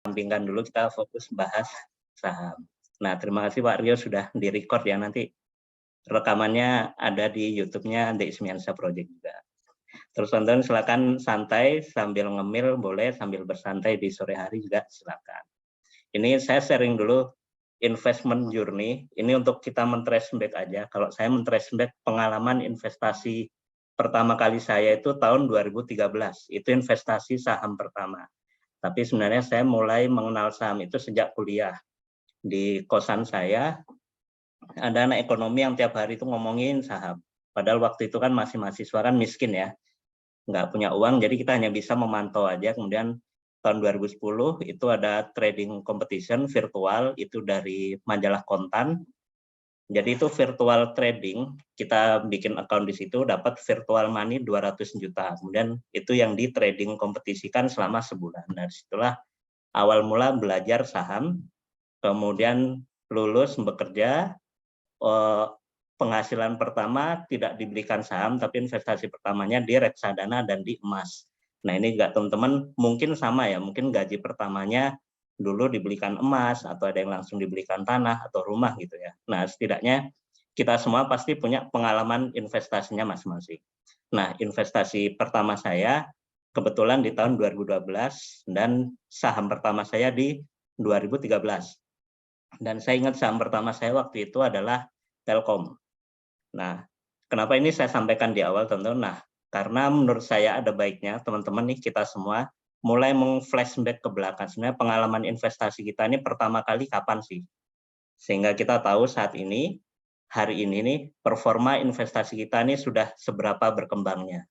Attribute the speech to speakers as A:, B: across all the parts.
A: Sampingkan dulu, kita fokus bahas saham. Nah, terima kasih Pak Rio sudah di-record ya, nanti rekamannya ada di YouTube-nya The Ismiansyah Project juga. Terus teman-teman silakan santai sambil ngemil boleh, sambil bersantai di sore hari juga silakan. Ini saya sharing dulu investment journey. Ini untuk kita men-trace back aja. Kalau saya men-trace back pengalaman investasi pertama kali saya itu tahun 2013. Itu investasi saham pertama. Tapi sebenarnya saya mulai mengenal saham itu sejak kuliah. Di kosan saya ada anak ekonomi yang tiap hari itu ngomongin saham. Padahal waktu itu kan masih mahasiswa kan miskin ya, nggak punya uang, jadi kita hanya bisa memantau aja. Kemudian tahun 2010 itu ada trading competition virtual, itu dari majalah Kontan. Jadi itu virtual trading, kita bikin account di situ, dapat virtual money 200 juta. Kemudian itu yang di trading kompetisikan selama sebulan. Dari situlah awal mula belajar saham, kemudian lulus bekerja, penghasilan pertama tidak dibelikan saham, tapi investasi pertamanya di reksadana dan di emas. Nah ini juga teman-teman mungkin sama ya, mungkin gaji pertamanya dulu dibelikan emas, atau ada yang langsung dibelikan tanah atau rumah gitu ya. Nah setidaknya kita semua pasti punya pengalaman investasinya masing-masing. Nah investasi pertama saya kebetulan di tahun 2012 dan saham pertama saya di 2013. Dan saya ingat saham pertama saya waktu itu adalah Telkom. Nah, kenapa ini saya sampaikan di awal teman-teman? Nah, karena menurut saya ada baiknya teman-teman nih kita semua mulai meng-flashback ke belakang. Sebenarnya pengalaman investasi kita ini pertama kali kapan sih? Sehingga kita tahu saat ini, hari ini nih performa investasi kita ini sudah seberapa berkembangnya.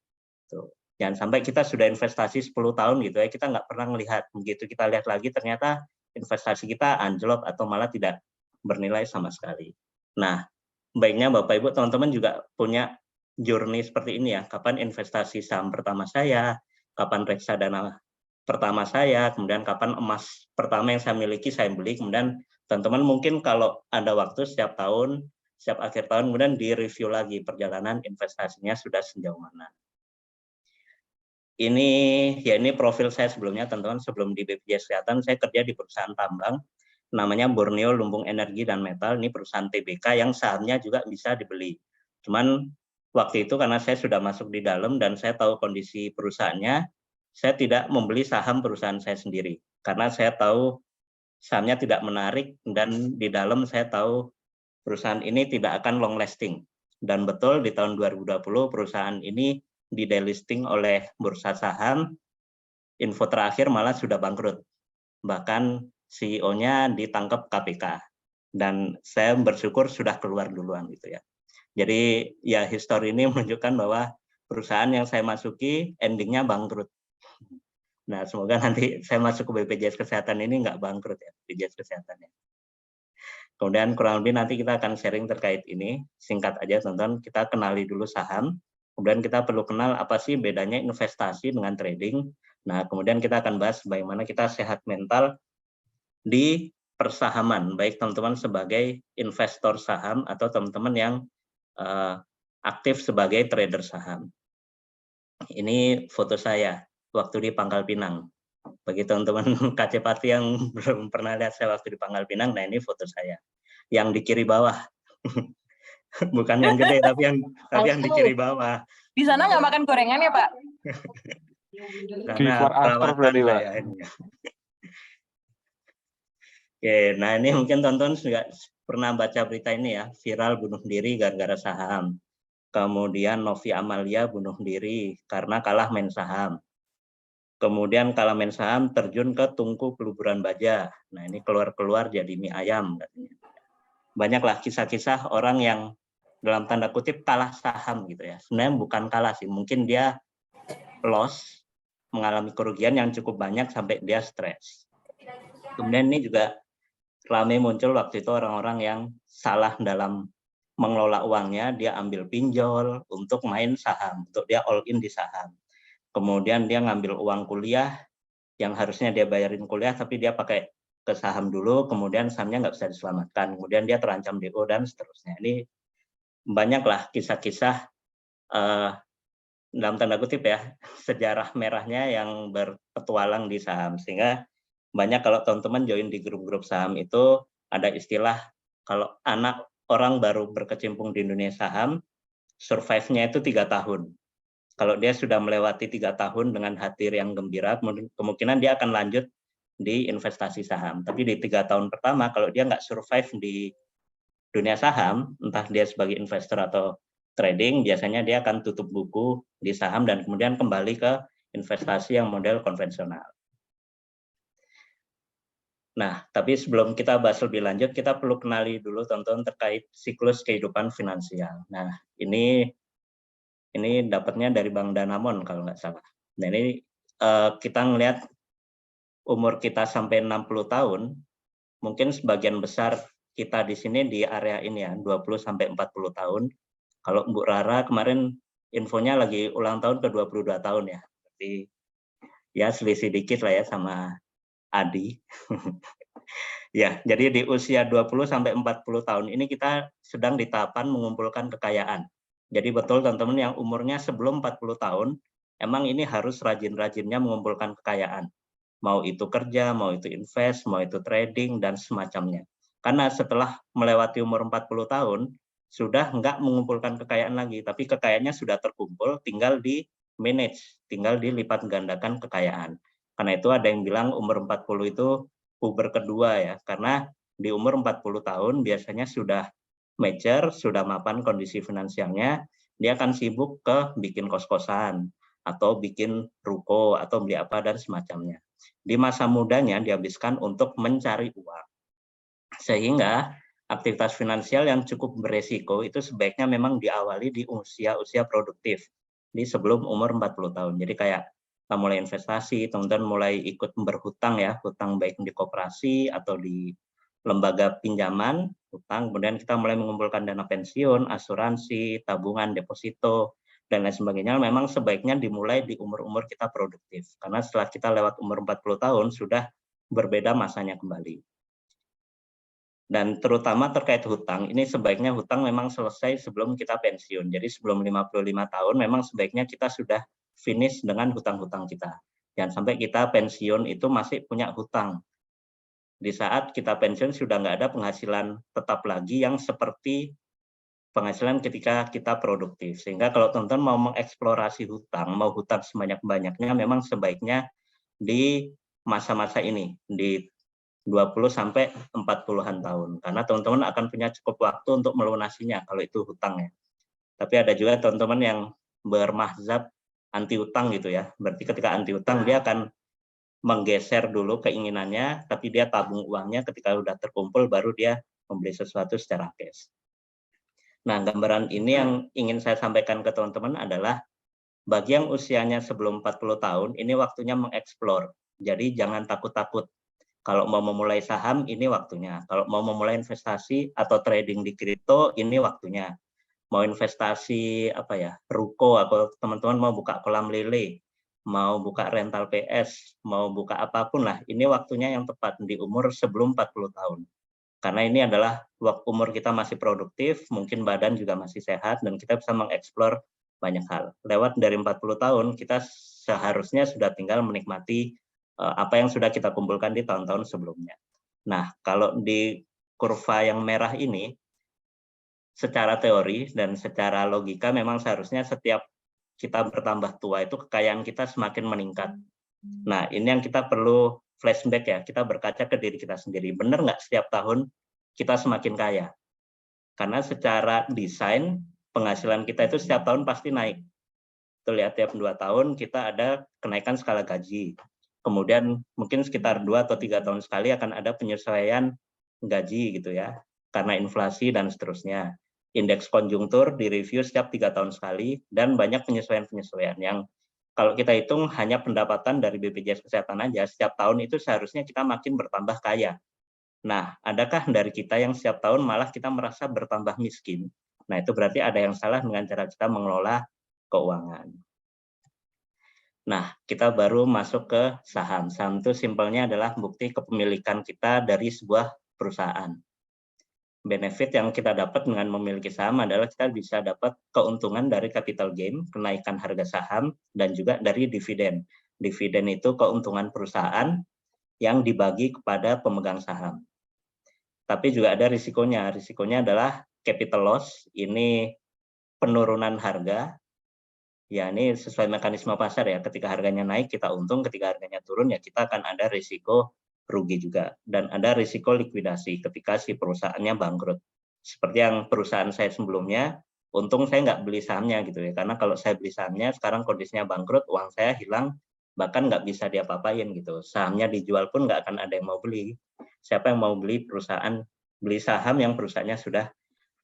A: Tuh. Jangan sampai kita sudah investasi 10 tahun gitu ya, kita nggak pernah melihat. Begitu kita lihat lagi ternyata investasi kita anjlok atau malah tidak bernilai sama sekali. Nah, baiknya Bapak Ibu teman-teman juga punya journey seperti ini ya. Kapan investasi saham pertama saya, kapan reksadana pertama saya, kemudian kapan emas pertama yang saya miliki saya beli. Kemudian teman-teman mungkin kalau ada waktu setiap tahun, setiap akhir tahun kemudian di-review lagi perjalanan investasinya sudah sejauh mana. Ini profil saya sebelumnya teman-teman. Sebelum di BPJS Kesehatan saya kerja di perusahaan tambang namanya Borneo Lumbung Energi dan Metal. Ini perusahaan TBK yang sahamnya juga bisa dibeli. Cuman waktu itu karena saya sudah masuk di dalam dan saya tahu kondisi perusahaannya, saya tidak membeli saham perusahaan saya sendiri karena saya tahu sahamnya tidak menarik, dan di dalam saya tahu perusahaan ini tidak akan long lasting. Dan betul di tahun 2020 perusahaan ini di delisting oleh bursa saham. Info terakhir malah sudah bangkrut. Bahkan CEO-nya ditangkap KPK. Dan saya bersyukur sudah keluar duluan gitu ya. Jadi ya histori ini menunjukkan bahwa perusahaan yang saya masuki endingnya bangkrut. Nah semoga nanti saya masuk ke BPJS Kesehatan ini nggak bangkrut ya, BPJS Kesehatannya. Kemudian kurang lebih nanti kita akan sharing terkait ini. Singkat aja teman-teman, kita kenali dulu saham. Kemudian kita perlu kenal apa sih bedanya investasi dengan trading. Nah kemudian kita akan bahas bagaimana kita sehat mental di persahaman, baik teman-teman sebagai investor saham atau teman-teman yang aktif sebagai trader saham. Ini foto saya waktu di Pangkal Pinang. Bagi teman-teman KC Party yang belum pernah lihat saya waktu di Pangkal Pinang, nah ini foto saya. Yang di kiri bawah. Bukan yang gede, tapi yang di kiri bawah.
B: Di sana nggak makan gorengan ya, Pak?
A: Karena perawatan saya ini. Oke, nah ini mungkin teman-teman juga pernah baca berita ini ya, viral bunuh diri gara-gara saham. Kemudian Novi Amalia bunuh diri karena kalah main saham. Kemudian kalah main saham terjun ke tungku peluburan baja. Nah ini keluar-keluar jadi mie ayam katanya. Banyaklah kisah-kisah orang yang dalam tanda kutip kalah saham gitu ya. Sebenarnya bukan kalah sih, mungkin dia loss, mengalami kerugian yang cukup banyak sampai dia stres. Kemudian ini juga ramai muncul waktu itu orang-orang yang salah dalam mengelola uangnya, dia ambil pinjol untuk main saham, untuk dia all in di saham. Kemudian dia ngambil uang kuliah yang harusnya dia bayarin kuliah, tapi dia pakai ke saham dulu, kemudian sahamnya nggak bisa diselamatkan, kemudian dia terancam DO dan seterusnya. Ini banyaklah kisah-kisah dalam tanda kutip ya, sejarah merahnya yang berpetualang di saham. Sehingga banyak kalau teman-teman join di grup-grup saham itu ada istilah kalau anak orang baru berkecimpung di dunia saham, survive-nya itu 3 tahun. Kalau dia sudah melewati 3 tahun dengan hati yang gembira, kemungkinan dia akan lanjut di investasi saham. Tapi di 3 tahun pertama, kalau dia nggak survive di dunia saham, entah dia sebagai investor atau trading, biasanya dia akan tutup buku di saham dan kemudian kembali ke investasi yang model konvensional. Nah, tapi sebelum kita bahas lebih lanjut, kita perlu kenali dulu teman-teman terkait siklus kehidupan finansial. Nah, ini dapatnya dari Bang Danamon kalau nggak salah. Nah, ini kita ngelihat umur kita sampai 60 tahun, mungkin sebagian besar kita di sini di area ini ya, 20 sampai 40 tahun. Kalau Bu Rara kemarin infonya lagi ulang tahun ke 22 tahun ya. Jadi ya selisih dikit lah ya sama Adi. Ya, jadi di usia 20 sampai 40 tahun ini kita sedang di tahapan mengumpulkan kekayaan. Jadi betul teman-teman yang umurnya sebelum 40 tahun, emang ini harus rajin-rajinnya mengumpulkan kekayaan. Mau itu kerja, mau itu invest, mau itu trading, dan semacamnya. Karena setelah melewati umur 40 tahun, sudah nggak mengumpulkan kekayaan lagi, tapi kekayaannya sudah terkumpul, tinggal di manage, tinggal dilipat gandakan kekayaan. Karena itu ada yang bilang umur 40 itu puber kedua ya, karena di umur 40 tahun biasanya sudah mature, sudah mapan kondisi finansialnya, dia akan sibuk ke bikin kos-kosan, atau bikin ruko, atau beli apa, dan semacamnya. Di masa mudanya dihabiskan untuk mencari uang. Sehingga aktivitas finansial yang cukup beresiko itu sebaiknya memang diawali di usia-usia produktif, di sebelum umur 40 tahun. Jadi kayak kita mulai investasi, teman-teman mulai ikut berhutang ya, hutang baik di koperasi atau di lembaga pinjaman, hutang, kemudian kita mulai mengumpulkan dana pensiun, asuransi, tabungan, deposito, dan lain sebagainya. Memang sebaiknya dimulai di umur-umur kita produktif, karena setelah kita lewat umur 40 tahun, sudah berbeda masanya kembali. Dan terutama terkait hutang, ini sebaiknya hutang memang selesai sebelum kita pensiun. Jadi sebelum 55 tahun memang sebaiknya kita sudah finish dengan hutang-hutang kita. Jangan sampai kita pensiun itu masih punya hutang. Di saat kita pensiun sudah nggak ada penghasilan tetap lagi yang seperti penghasilan ketika kita produktif. Sehingga kalau teman-teman mau mengeksplorasi hutang, mau hutang sebanyak-banyaknya, memang sebaiknya di masa-masa ini, di 20 sampai 40-an tahun. Karena teman-teman akan punya cukup waktu untuk melunasinya kalau itu hutang ya. Tapi ada juga teman-teman yang bermahzab anti hutang gitu ya. Berarti ketika anti hutang dia akan menggeser dulu keinginannya, tapi dia tabung uangnya ketika sudah terkumpul baru dia membeli sesuatu secara cash. Nah, gambaran ini yang ingin saya sampaikan ke teman-teman adalah bagi yang usianya sebelum 40 tahun, ini waktunya mengeksplor. Jadi jangan takut-takut. Kalau mau memulai saham, ini waktunya. Kalau mau memulai investasi atau trading di kripto, ini waktunya. Mau investasi apa ya, ruko, atau teman-teman mau buka kolam lele, mau buka rental PS, mau buka apapun lah, ini waktunya yang tepat di umur sebelum 40 tahun. Karena ini adalah waktu umur kita masih produktif, mungkin badan juga masih sehat, dan kita bisa mengeksplor banyak hal. Lewat dari 40 tahun, kita seharusnya sudah tinggal menikmati apa yang sudah kita kumpulkan di tahun-tahun sebelumnya. Nah, kalau di kurva yang merah ini, secara teori dan secara logika memang seharusnya setiap kita bertambah tua itu kekayaan kita semakin meningkat. Nah, ini yang kita perlu flashback ya, kita berkaca ke diri kita sendiri. Benar nggak setiap tahun kita semakin kaya? Karena secara desain, penghasilan kita itu setiap tahun pasti naik. Tuh lihat tiap 2 tahun kita ada kenaikan skala gaji. Kemudian mungkin sekitar 2 atau 3 tahun sekali akan ada penyesuaian gaji gitu ya, karena inflasi dan seterusnya. Indeks konjungtur direview setiap 3 tahun sekali, dan banyak penyesuaian-penyesuaian yang kalau kita hitung hanya pendapatan dari BPJS Kesehatan aja, setiap tahun itu seharusnya kita makin bertambah kaya. Nah, adakah dari kita yang setiap tahun malah kita merasa bertambah miskin? Nah, itu berarti ada yang salah dengan cara kita mengelola keuangan. Nah, kita baru masuk ke saham. Saham itu simpelnya adalah bukti kepemilikan kita dari sebuah perusahaan. Benefit yang kita dapat dengan memiliki saham adalah kita bisa dapat keuntungan dari capital gain, kenaikan harga saham, dan juga dari dividen. Dividen itu keuntungan perusahaan yang dibagi kepada pemegang saham. Tapi juga ada risikonya. Risikonya adalah capital loss, ini penurunan harga. Ya, ini sesuai mekanisme pasar ya. Ketika harganya naik kita untung, ketika harganya turun ya kita akan ada risiko rugi juga. Dan ada risiko likuidasi ketika si perusahaannya bangkrut. Seperti yang perusahaan saya sebelumnya, untung saya nggak beli sahamnya gitu ya. Karena kalau saya beli sahamnya, sekarang kondisinya bangkrut, uang saya hilang, bahkan nggak bisa diapa-apain gitu. Sahamnya dijual pun nggak akan ada yang mau beli. Siapa yang mau beli beli saham yang perusahaannya sudah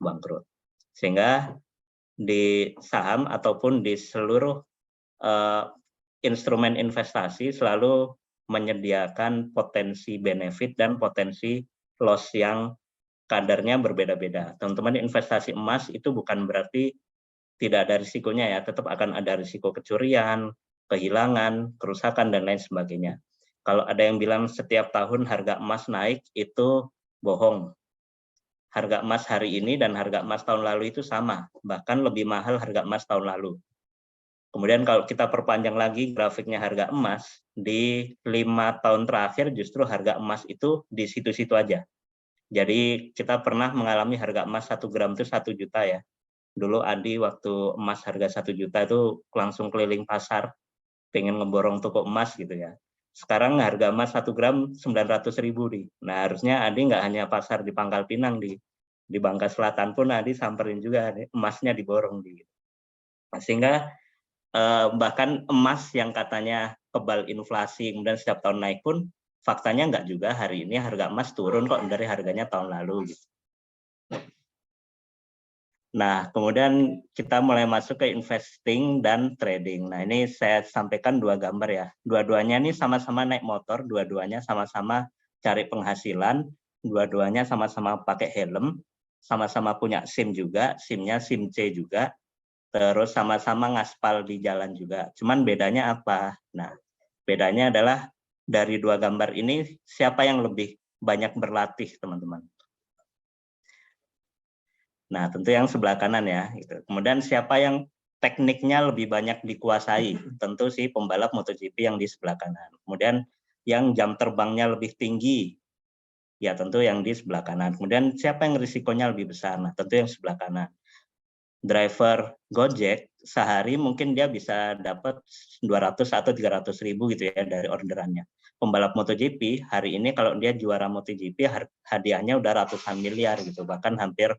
A: bangkrut. Sehingga di saham ataupun di seluruh instrumen investasi selalu menyediakan potensi benefit dan potensi loss yang kadarnya berbeda-beda. Teman-teman, investasi emas itu bukan berarti tidak ada risikonya ya, tetap akan ada risiko kecurian, kehilangan, kerusakan, dan lain sebagainya. Kalau ada yang bilang setiap tahun harga emas naik, itu bohong. Harga emas hari ini dan harga emas tahun lalu itu sama, bahkan lebih mahal harga emas tahun lalu. Kemudian kalau kita perpanjang lagi grafiknya harga emas, di 5 tahun terakhir justru harga emas itu di situ-situ aja. Jadi kita pernah mengalami harga emas 1 gram itu 1 juta ya. Dulu Adi waktu emas harga 1 juta itu langsung keliling pasar, pengen ngeborong toko emas gitu ya. Sekarang harga emas 1 gram 900.000 nih. Nah harusnya Adi nggak hanya pasar di Pangkal Pinang, di Bangka Selatan pun Adi samperin juga emasnya diborong di. Sehingga bahkan emas yang katanya kebal inflasi kemudian setiap tahun naik pun faktanya nggak juga, hari ini harga emas turun kok dari harganya tahun lalu gitu. Nah, kemudian kita mulai masuk ke investing dan trading. Nah, ini saya sampaikan 2 gambar ya. Dua-duanya ini sama-sama naik motor, dua-duanya sama-sama cari penghasilan, dua-duanya sama-sama pakai helm, sama-sama punya SIM juga, SIM-nya SIM C juga, terus sama-sama ngaspal di jalan juga. Cuman bedanya apa? Nah, bedanya adalah dari 2 gambar ini siapa yang lebih banyak berlatih, teman-teman. Nah, tentu yang sebelah kanan ya. Gitu. Kemudian siapa yang tekniknya lebih banyak dikuasai? Tentu si pembalap MotoGP yang di sebelah kanan. Kemudian yang jam terbangnya lebih tinggi, ya tentu yang di sebelah kanan. Kemudian siapa yang risikonya lebih besar? Nah, tentu yang sebelah kanan. Driver Gojek sehari mungkin dia bisa dapat 200 atau 300 ribu gitu ya dari orderannya. Pembalap MotoGP hari ini kalau dia juara MotoGP hadiahnya udah ratusan miliar gitu, bahkan hampir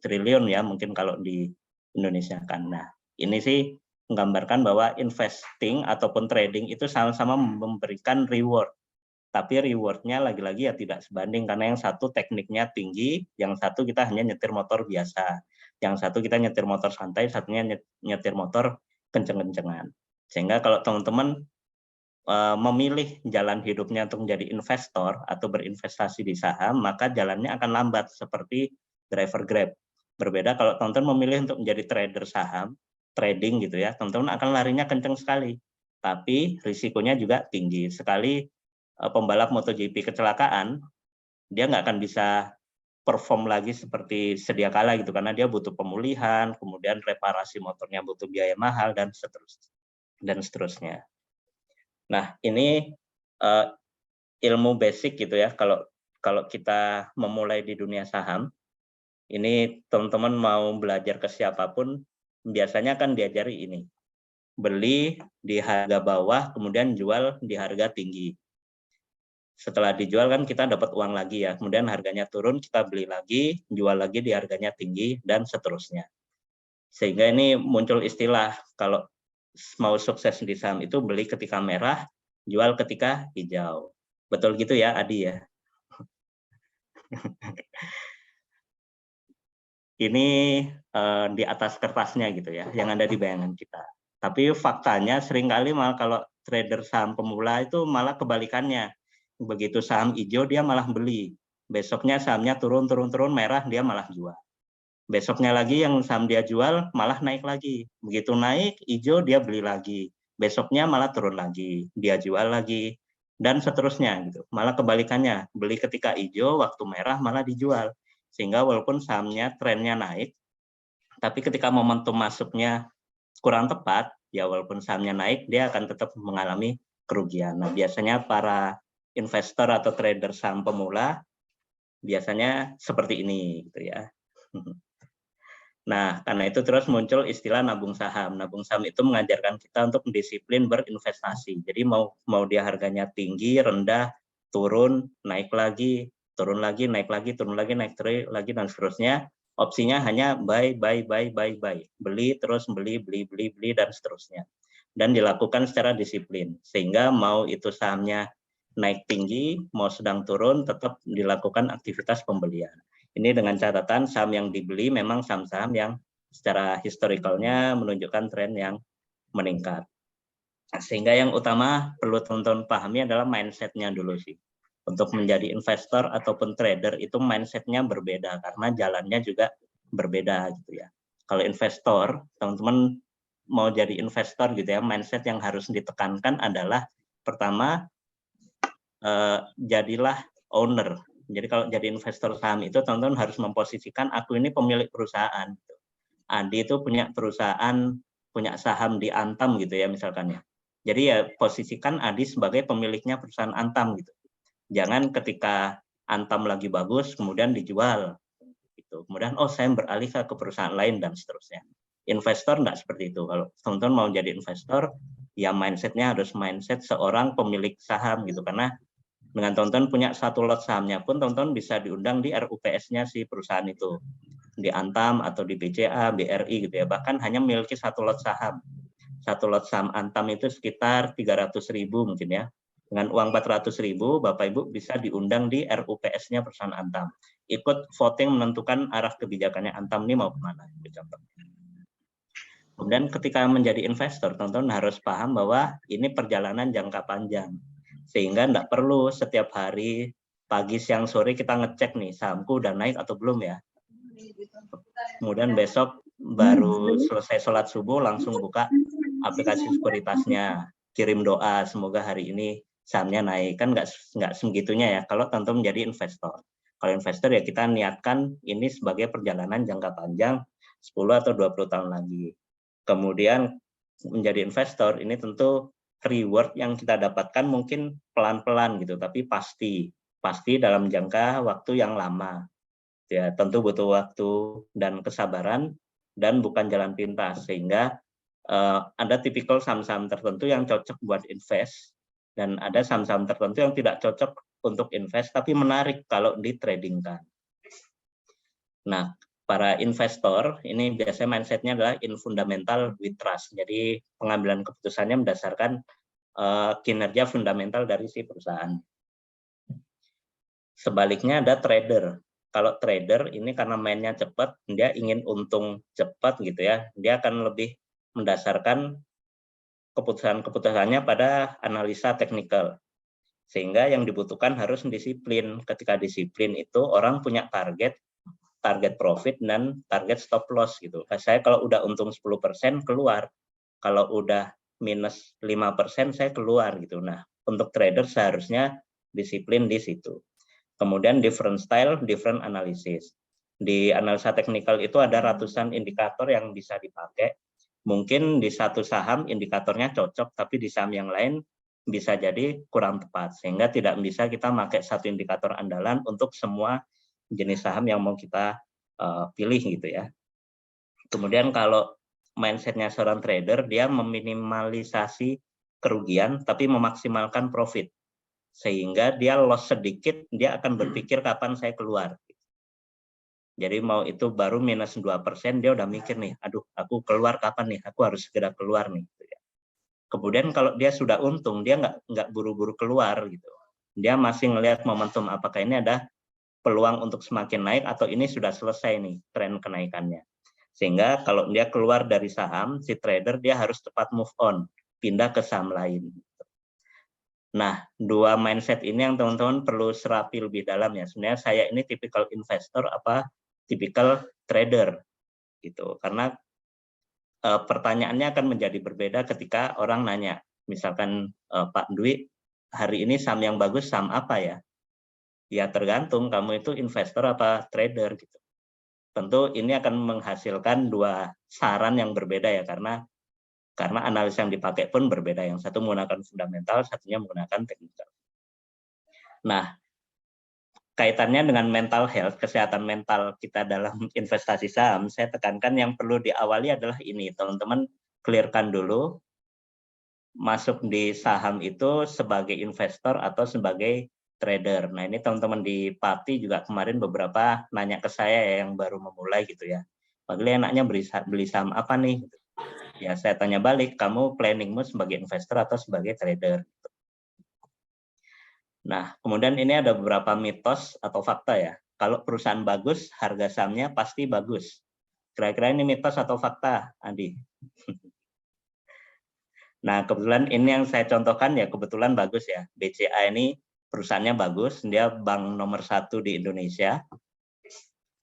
A: triliun ya mungkin kalau di Indonesia kan. Nah, ini sih menggambarkan bahwa investing ataupun trading itu sama-sama memberikan reward. Tapi rewardnya lagi-lagi ya tidak sebanding karena yang satu tekniknya tinggi, yang satu kita hanya nyetir motor biasa. Yang satu kita nyetir motor santai, satunya nyetir motor kenceng-kencengan. Sehingga kalau teman-teman memilih jalan hidupnya untuk menjadi investor atau berinvestasi di saham, maka jalannya akan lambat seperti driver Grab. Berbeda kalau teman-teman memilih untuk menjadi trader saham, trading gitu ya, teman-teman akan larinya kenceng sekali. Tapi risikonya juga tinggi. Sekali pembalap MotoGP kecelakaan, dia nggak akan bisa perform lagi seperti sedia kala gitu, karena dia butuh pemulihan, kemudian reparasi motornya butuh biaya mahal, dan seterusnya. Nah, ini ilmu basic gitu ya, kalau kita memulai di dunia saham, ini teman-teman mau belajar ke siapapun, biasanya kan diajari ini. Beli di harga bawah, kemudian jual di harga tinggi. Setelah dijual kan kita dapat uang lagi ya, kemudian harganya turun, kita beli lagi, jual lagi di harganya tinggi, dan seterusnya. Sehingga ini muncul istilah, kalau mau sukses di saham itu beli ketika merah, jual ketika hijau. Betul gitu ya, Adi ya? Ini di atas kertasnya gitu ya, yang ada di bayangan kita. Tapi faktanya seringkali malah kalau trader saham pemula itu malah kebalikannya. Begitu saham hijau dia malah beli. Besoknya sahamnya turun, merah dia malah jual. Besoknya lagi yang saham dia jual malah naik lagi. Begitu naik, hijau dia beli lagi. Besoknya malah turun lagi, dia jual lagi. Dan seterusnya gitu. Malah kebalikannya, beli ketika hijau, waktu merah malah dijual. Sehingga walaupun sahamnya trennya naik, tapi ketika momentum masuknya kurang tepat, ya walaupun sahamnya naik, dia akan tetap mengalami kerugian. Nah, biasanya para investor atau trader saham pemula biasanya seperti ini gitu ya. Nah, karena itu terus muncul istilah nabung saham. Nabung saham itu mengajarkan kita untuk disiplin berinvestasi. Jadi mau dia harganya tinggi, rendah, turun, naik lagi, turun lagi, naik lagi, turun lagi, naik lagi, dan seterusnya. Opsinya hanya buy. Beli, terus beli, dan seterusnya. Dan dilakukan secara disiplin. Sehingga mau itu sahamnya naik tinggi, mau sedang turun, tetap dilakukan aktivitas pembelian. Ini dengan catatan saham yang dibeli memang saham-saham yang secara historicalnya menunjukkan tren yang meningkat. Nah, sehingga yang utama perlu teman-teman pahami adalah mindset-nya dulu sih. Untuk menjadi investor ataupun trader itu mindset-nya berbeda karena jalannya juga berbeda gitu ya. Kalau investor, teman-teman mau jadi investor gitu ya, mindset yang harus ditekankan adalah pertama jadilah owner. Jadi kalau jadi investor saham itu teman-teman harus memposisikan aku ini pemilik perusahaan. Adi itu punya perusahaan, punya saham di Antam gitu ya misalkan ya. Jadi ya posisikan Adi sebagai pemiliknya perusahaan Antam gitu. Jangan ketika Antam lagi bagus kemudian dijual gitu. Kemudian saya beralih ke perusahaan lain dan seterusnya. Investor enggak seperti itu. Kalau teman-teman mau jadi investor, ya mindsetnya harus mindset seorang pemilik saham gitu, karena dengan teman-teman punya satu lot sahamnya pun teman-teman bisa diundang di RUPS-nya si perusahaan itu, di Antam atau di BCA, BRI gitu ya, bahkan hanya memiliki satu lot saham. Satu lot saham Antam itu sekitar 300.000 mungkin ya. Dengan uang 400.000, Bapak Ibu bisa diundang di RUPS-nya perusahaan Antam. Ikut voting menentukan arah kebijakannya Antam ini mau kemana. Kemudian ketika menjadi investor, teman-teman harus paham bahwa ini perjalanan jangka panjang. Sehingga tidak perlu setiap hari, pagi, siang, sore kita ngecek nih, sahamku udah naik atau belum ya. Kemudian besok baru selesai sholat subuh langsung buka aplikasi sekuritasnya, kirim doa semoga hari ini sahamnya naik. Kan nggak segitunya ya kalau teman-teman menjadi investor. Kalau investor ya kita niatkan ini sebagai perjalanan jangka panjang 10 atau 20 tahun lagi. Kemudian menjadi investor ini tentu reward yang kita dapatkan mungkin pelan-pelan gitu, tapi pasti dalam jangka waktu yang lama. Ya, tentu butuh waktu dan kesabaran dan bukan jalan pintas, sehingga ada tipikal saham-saham tertentu yang cocok buat invest dan ada saham-saham tertentu yang tidak cocok untuk invest tapi menarik kalau ditradingkan. Nah, para investor ini biasanya mindsetnya adalah in fundamental with trust. Jadi pengambilan keputusannya berdasarkan kinerja fundamental dari si perusahaan. Sebaliknya ada trader. Kalau trader ini karena mainnya cepat, dia ingin untung cepat gitu ya, dia akan lebih mendasarkan keputusan-keputusannya pada analisa teknikal. Sehingga yang dibutuhkan harus disiplin. Ketika disiplin itu orang punya target profit dan target stop loss gitu. Saya kalau udah untung 10% keluar, kalau udah minus 5% saya keluar gitu. Nah, untuk trader seharusnya disiplin di situ. Kemudian different style, different analysis. Di analisa teknikal itu ada ratusan indikator yang bisa dipakai. Mungkin di satu saham indikatornya cocok, tapi di saham yang lain bisa jadi kurang tepat. Sehingga tidak bisa kita pakai satu indikator andalan untuk semua jenis saham yang mau kita pilih gitu ya. Kemudian kalau mindsetnya seorang trader, dia meminimalisasi kerugian tapi memaksimalkan profit. Sehingga dia loss sedikit, dia akan berpikir kapan saya keluar. Jadi mau itu baru minus 2%, dia udah mikir nih, aduh aku keluar kapan nih, aku harus segera keluar nih. Kemudian kalau dia sudah untung, dia nggak buru-buru keluar gitu. Dia masih ngelihat momentum apakah ini ada peluang untuk semakin naik atau ini sudah selesai nih tren kenaikannya. Sehingga kalau dia keluar dari saham, si trader dia harus cepat move on, pindah ke saham lain. Nah, dua mindset ini yang teman-teman perlu serapi lebih dalam ya. Sebenarnya saya ini tipikal investor apa tipikal trader gitu. Karena pertanyaannya akan menjadi berbeda ketika orang nanya, misalkan Pak Dwi, hari ini saham yang bagus saham apa ya? Ya tergantung kamu itu investor apa trader gitu. Tentu ini akan menghasilkan dua saran yang berbeda ya karena analisa yang dipakai pun berbeda. Yang satu menggunakan fundamental, satunya menggunakan teknikal. Nah, kaitannya dengan mental health, kesehatan mental kita dalam investasi saham, saya tekankan yang perlu diawali adalah ini, teman-teman clearkan dulu masuk di saham itu sebagai investor atau sebagai trader. Nah, ini teman-teman di Pati juga kemarin beberapa nanya ke saya ya, yang baru memulai gitu ya. Bagaimana enaknya beli saham apa nih? Ya, saya tanya balik, kamu planningmu sebagai investor atau sebagai trader? Nah, kemudian ini ada beberapa mitos atau fakta ya. Kalau perusahaan bagus, harga sahamnya pasti bagus. Kira-kira ini mitos atau fakta, Andi? Nah, kebetulan ini yang saya contohkan ya kebetulan bagus ya. BCA ini perusahaannya bagus, dia bank nomor 1 di Indonesia.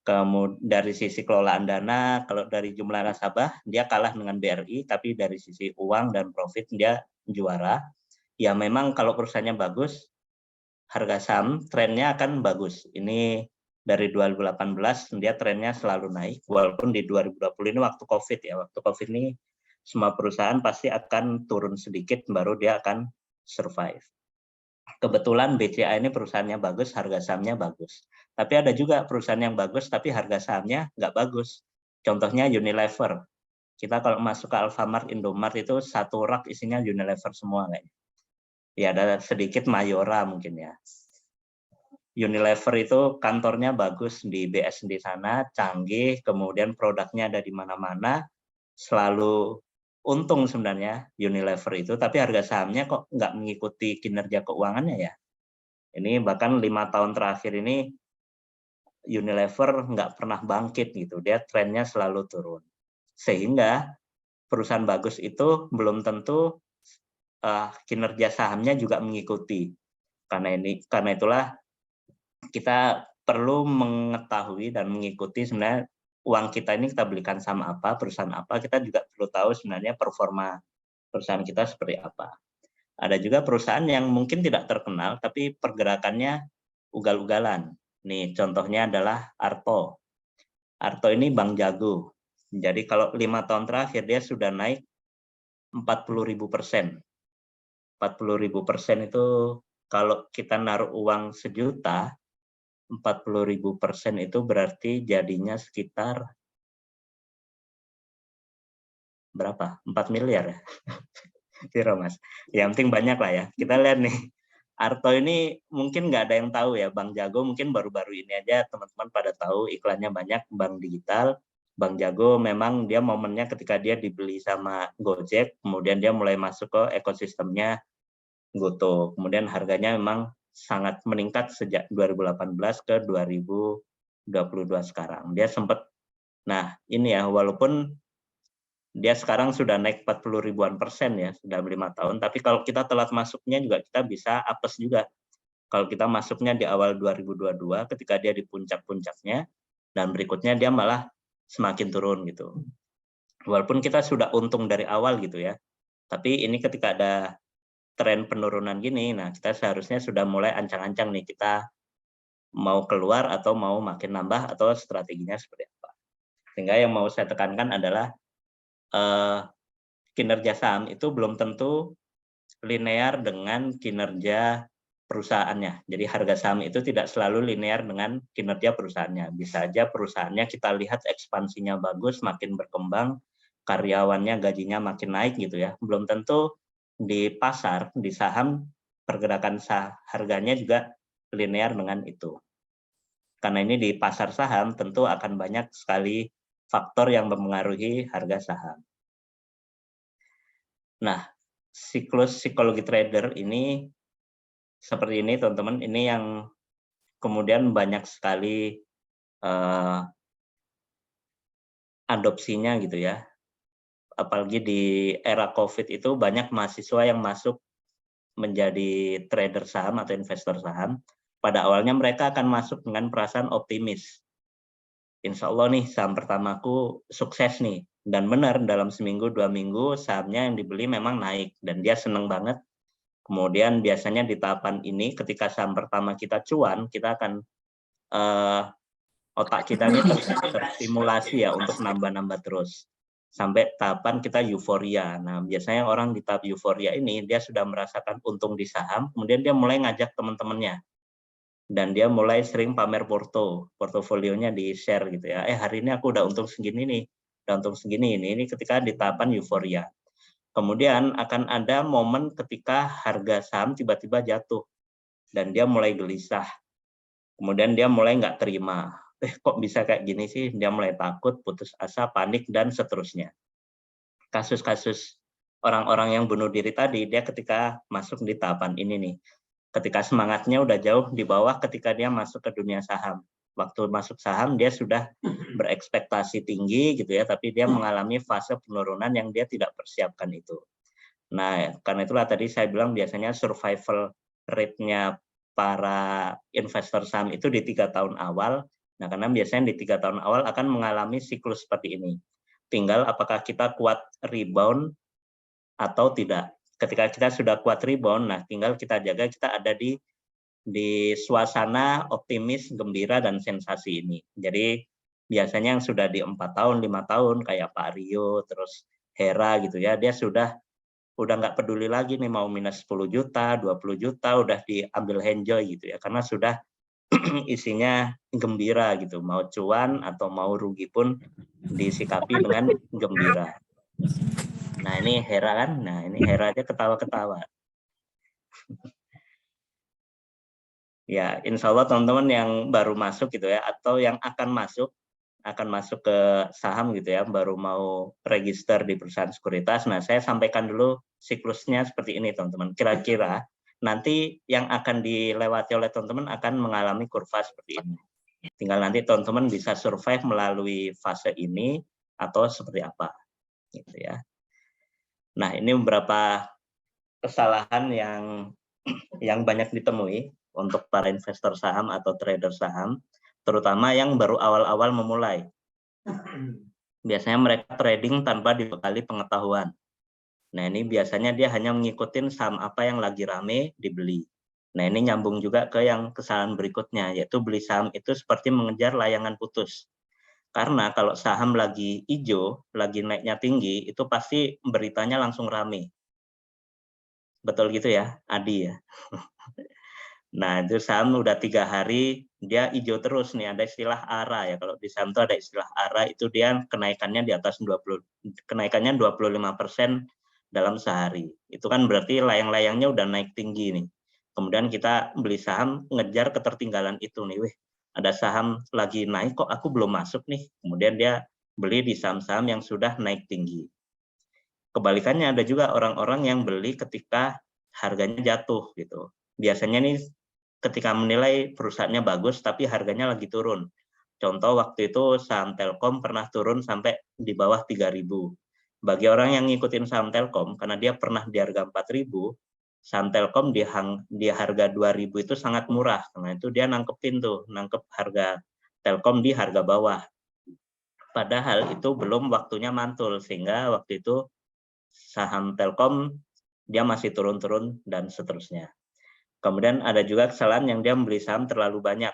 A: Kemudian dari sisi kelolaan dana, kalau dari jumlah nasabah, dia kalah dengan BRI, tapi dari sisi uang dan profit dia juara. Ya memang kalau perusahaannya bagus, harga saham trennya akan bagus. Ini dari 2018 dia trennya selalu naik, walaupun di 2020 ini waktu COVID ya. Waktu COVID ini semua perusahaan pasti akan turun sedikit, baru dia akan survive. Kebetulan BCA ini perusahaannya bagus, harga sahamnya bagus. Tapi ada juga perusahaan yang bagus, tapi harga sahamnya nggak bagus. Contohnya Unilever. Kita kalau masuk ke Alfamart, Indomart itu satu rak isinya Unilever semua kayaknya. Ya ada sedikit Mayora mungkin ya. Unilever itu kantornya bagus di BS di sana, canggih, kemudian produknya ada di mana-mana, selalu untung sebenarnya Unilever itu, tapi harga sahamnya kok nggak mengikuti kinerja keuangannya ya. Ini bahkan 5 tahun terakhir ini Unilever nggak pernah bangkit gitu, dia trennya selalu turun. Sehingga perusahaan bagus itu belum tentu kinerja sahamnya juga mengikuti. Karena itulah kita perlu mengetahui dan mengikuti sebenarnya uang kita ini kita belikan saham apa, perusahaan apa, kita juga perlu tahu sebenarnya performa perusahaan kita seperti apa. Ada juga perusahaan yang mungkin tidak terkenal tapi pergerakannya ugal-ugalan. Nih contohnya adalah Arto. Arto ini bank jago. Jadi kalau 5 tahun terakhir dia sudah naik 40.000%. 40.000% itu kalau kita naruh uang 1 juta, 40.000% itu berarti jadinya sekitar berapa? 4 miliar ya? Kira Mas. Yang penting banyak lah ya. Kita lihat nih, Arto ini mungkin nggak ada yang tahu ya, Bank Jago mungkin baru-baru ini aja teman-teman pada tahu iklannya banyak, bank digital. Bank Jago memang dia momennya ketika dia dibeli sama Gojek, kemudian dia mulai masuk ke ekosistemnya Goto. Kemudian harganya memang sangat meningkat sejak 2018 ke 2022 sekarang. Dia sempat, nah ini ya, walaupun dia sekarang sudah naik 40 ribuan persen ya, sudah 5 tahun, tapi kalau kita telat masuknya juga kita bisa apes juga. Kalau kita masuknya di awal 2022 ketika dia di puncak-puncaknya, dan berikutnya dia malah semakin turun gitu. Walaupun kita sudah untung dari awal gitu ya, tapi ini ketika ada tren penurunan gini, nah kita seharusnya sudah mulai ancang-ancang nih kita mau keluar atau mau makin nambah atau strateginya seperti apa. Sehingga yang mau saya tekankan adalah kinerja saham itu belum tentu linear dengan kinerja perusahaannya. Jadi harga saham itu tidak selalu linear dengan kinerja perusahaannya. Bisa aja perusahaannya kita lihat ekspansinya bagus, makin berkembang, karyawannya gajinya makin naik gitu ya. Belum tentu di pasar, di saham, pergerakan harganya juga linear dengan itu. Karena ini di pasar saham tentu akan banyak sekali faktor yang mempengaruhi harga saham. Nah, siklus psikologi trader ini seperti ini teman-teman, ini yang kemudian banyak sekali adopsinya gitu ya. Apalagi di era COVID itu banyak mahasiswa yang masuk menjadi trader saham atau investor saham. Pada awalnya mereka akan masuk dengan perasaan optimis. Insya Allah nih saham pertamaku sukses nih. Dan benar dalam seminggu 2 minggu sahamnya yang dibeli memang naik dan dia senang banget. Kemudian biasanya di tahapan ini ketika saham pertama kita cuan, kita akan otak kita ini terstimulasi ya untuk nambah-nambah terus. Sampai tahapan kita euforia. Nah, biasanya orang di tahap euforia ini dia sudah merasakan untung di saham, kemudian dia mulai ngajak teman-temannya. dan dia mulai sering pamer portofolionya di-share gitu ya. Hari ini aku udah untung segini nih, udah untung segini ini ketika di tahapan euforia. Kemudian akan ada momen ketika harga saham tiba-tiba jatuh dan dia mulai gelisah. Kemudian dia mulai nggak terima. Kok bisa kayak gini sih? Dia mulai takut, putus asa, panik, dan seterusnya. Kasus-kasus orang-orang yang bunuh diri tadi, dia ketika masuk di tahapan ini nih, ketika semangatnya udah jauh di bawah ketika dia masuk ke dunia saham. Waktu masuk saham dia sudah berekspektasi tinggi gitu ya, tapi dia mengalami fase penurunan yang dia tidak persiapkan itu. Nah, karena itulah tadi saya bilang biasanya survival rate-nya para investor saham itu di 3 tahun awal. Nah, karena biasanya di 3 tahun awal akan mengalami siklus seperti ini. Tinggal apakah kita kuat rebound atau tidak. Ketika kita sudah kuat rebound, nah tinggal kita jaga kita ada di suasana optimis, gembira, dan sensasi ini. Jadi biasanya yang sudah di 4 tahun, 5 tahun, kayak Pak Rio, terus Hera gitu ya, dia udah nggak peduli lagi nih mau minus 10 juta, 20 juta, udah diambil enjoy gitu ya, karena sudah isinya gembira gitu, mau cuan atau mau rugi pun disikapi dengan gembira. Nah ini Hera kan, nah ini Hera aja ketawa-ketawa. Ya, insya Allah teman-teman yang baru masuk gitu ya, atau yang akan masuk ke saham gitu ya, baru mau register di perusahaan sekuritas. Nah, saya sampaikan dulu siklusnya seperti ini teman-teman. Kira-kira nanti yang akan dilewati oleh teman-teman akan mengalami kurva seperti ini. Tinggal nanti teman-teman bisa survive melalui fase ini atau seperti apa gitu ya. Nah, ini beberapa kesalahan yang banyak ditemui untuk para investor saham atau trader saham, terutama yang baru awal-awal memulai. Biasanya mereka trading tanpa dibekali pengetahuan. Nah, ini biasanya dia hanya mengikuti saham apa yang lagi rame dibeli. Nah, ini nyambung juga ke yang kesalahan berikutnya, yaitu beli saham itu seperti mengejar layangan putus. Karena kalau saham lagi hijau, lagi naiknya tinggi, itu pasti beritanya langsung rame. Betul gitu ya, Adi ya? Nah, itu saham udah 3 hari, dia hijau terus nih, ada istilah ARA ya. Kalau di saham itu ada istilah ARA, itu dia kenaikannya di atas 25% dalam sehari. Itu kan berarti layang-layangnya udah naik tinggi nih. Kemudian kita beli saham, ngejar ketertinggalan itu nih. Wih, ada saham lagi naik kok aku belum masuk nih. Kemudian dia beli di saham-saham yang sudah naik tinggi. Kebalikannya ada juga orang-orang yang beli ketika harganya jatuh gitu. Biasanya nih ketika menilai perusahaannya bagus tapi harganya lagi turun. Contoh waktu itu saham Telkom pernah turun sampai di bawah 3.000. Bagi orang yang ngikutin saham Telkom karena dia pernah di harga 4.000, saham Telkom di harga 2.000 itu sangat murah. Karena itu dia nangkep harga Telkom di harga bawah. Padahal itu belum waktunya mantul sehingga waktu itu saham Telkom dia masih turun-turun dan seterusnya. Kemudian ada juga kesalahan yang dia membeli saham terlalu banyak,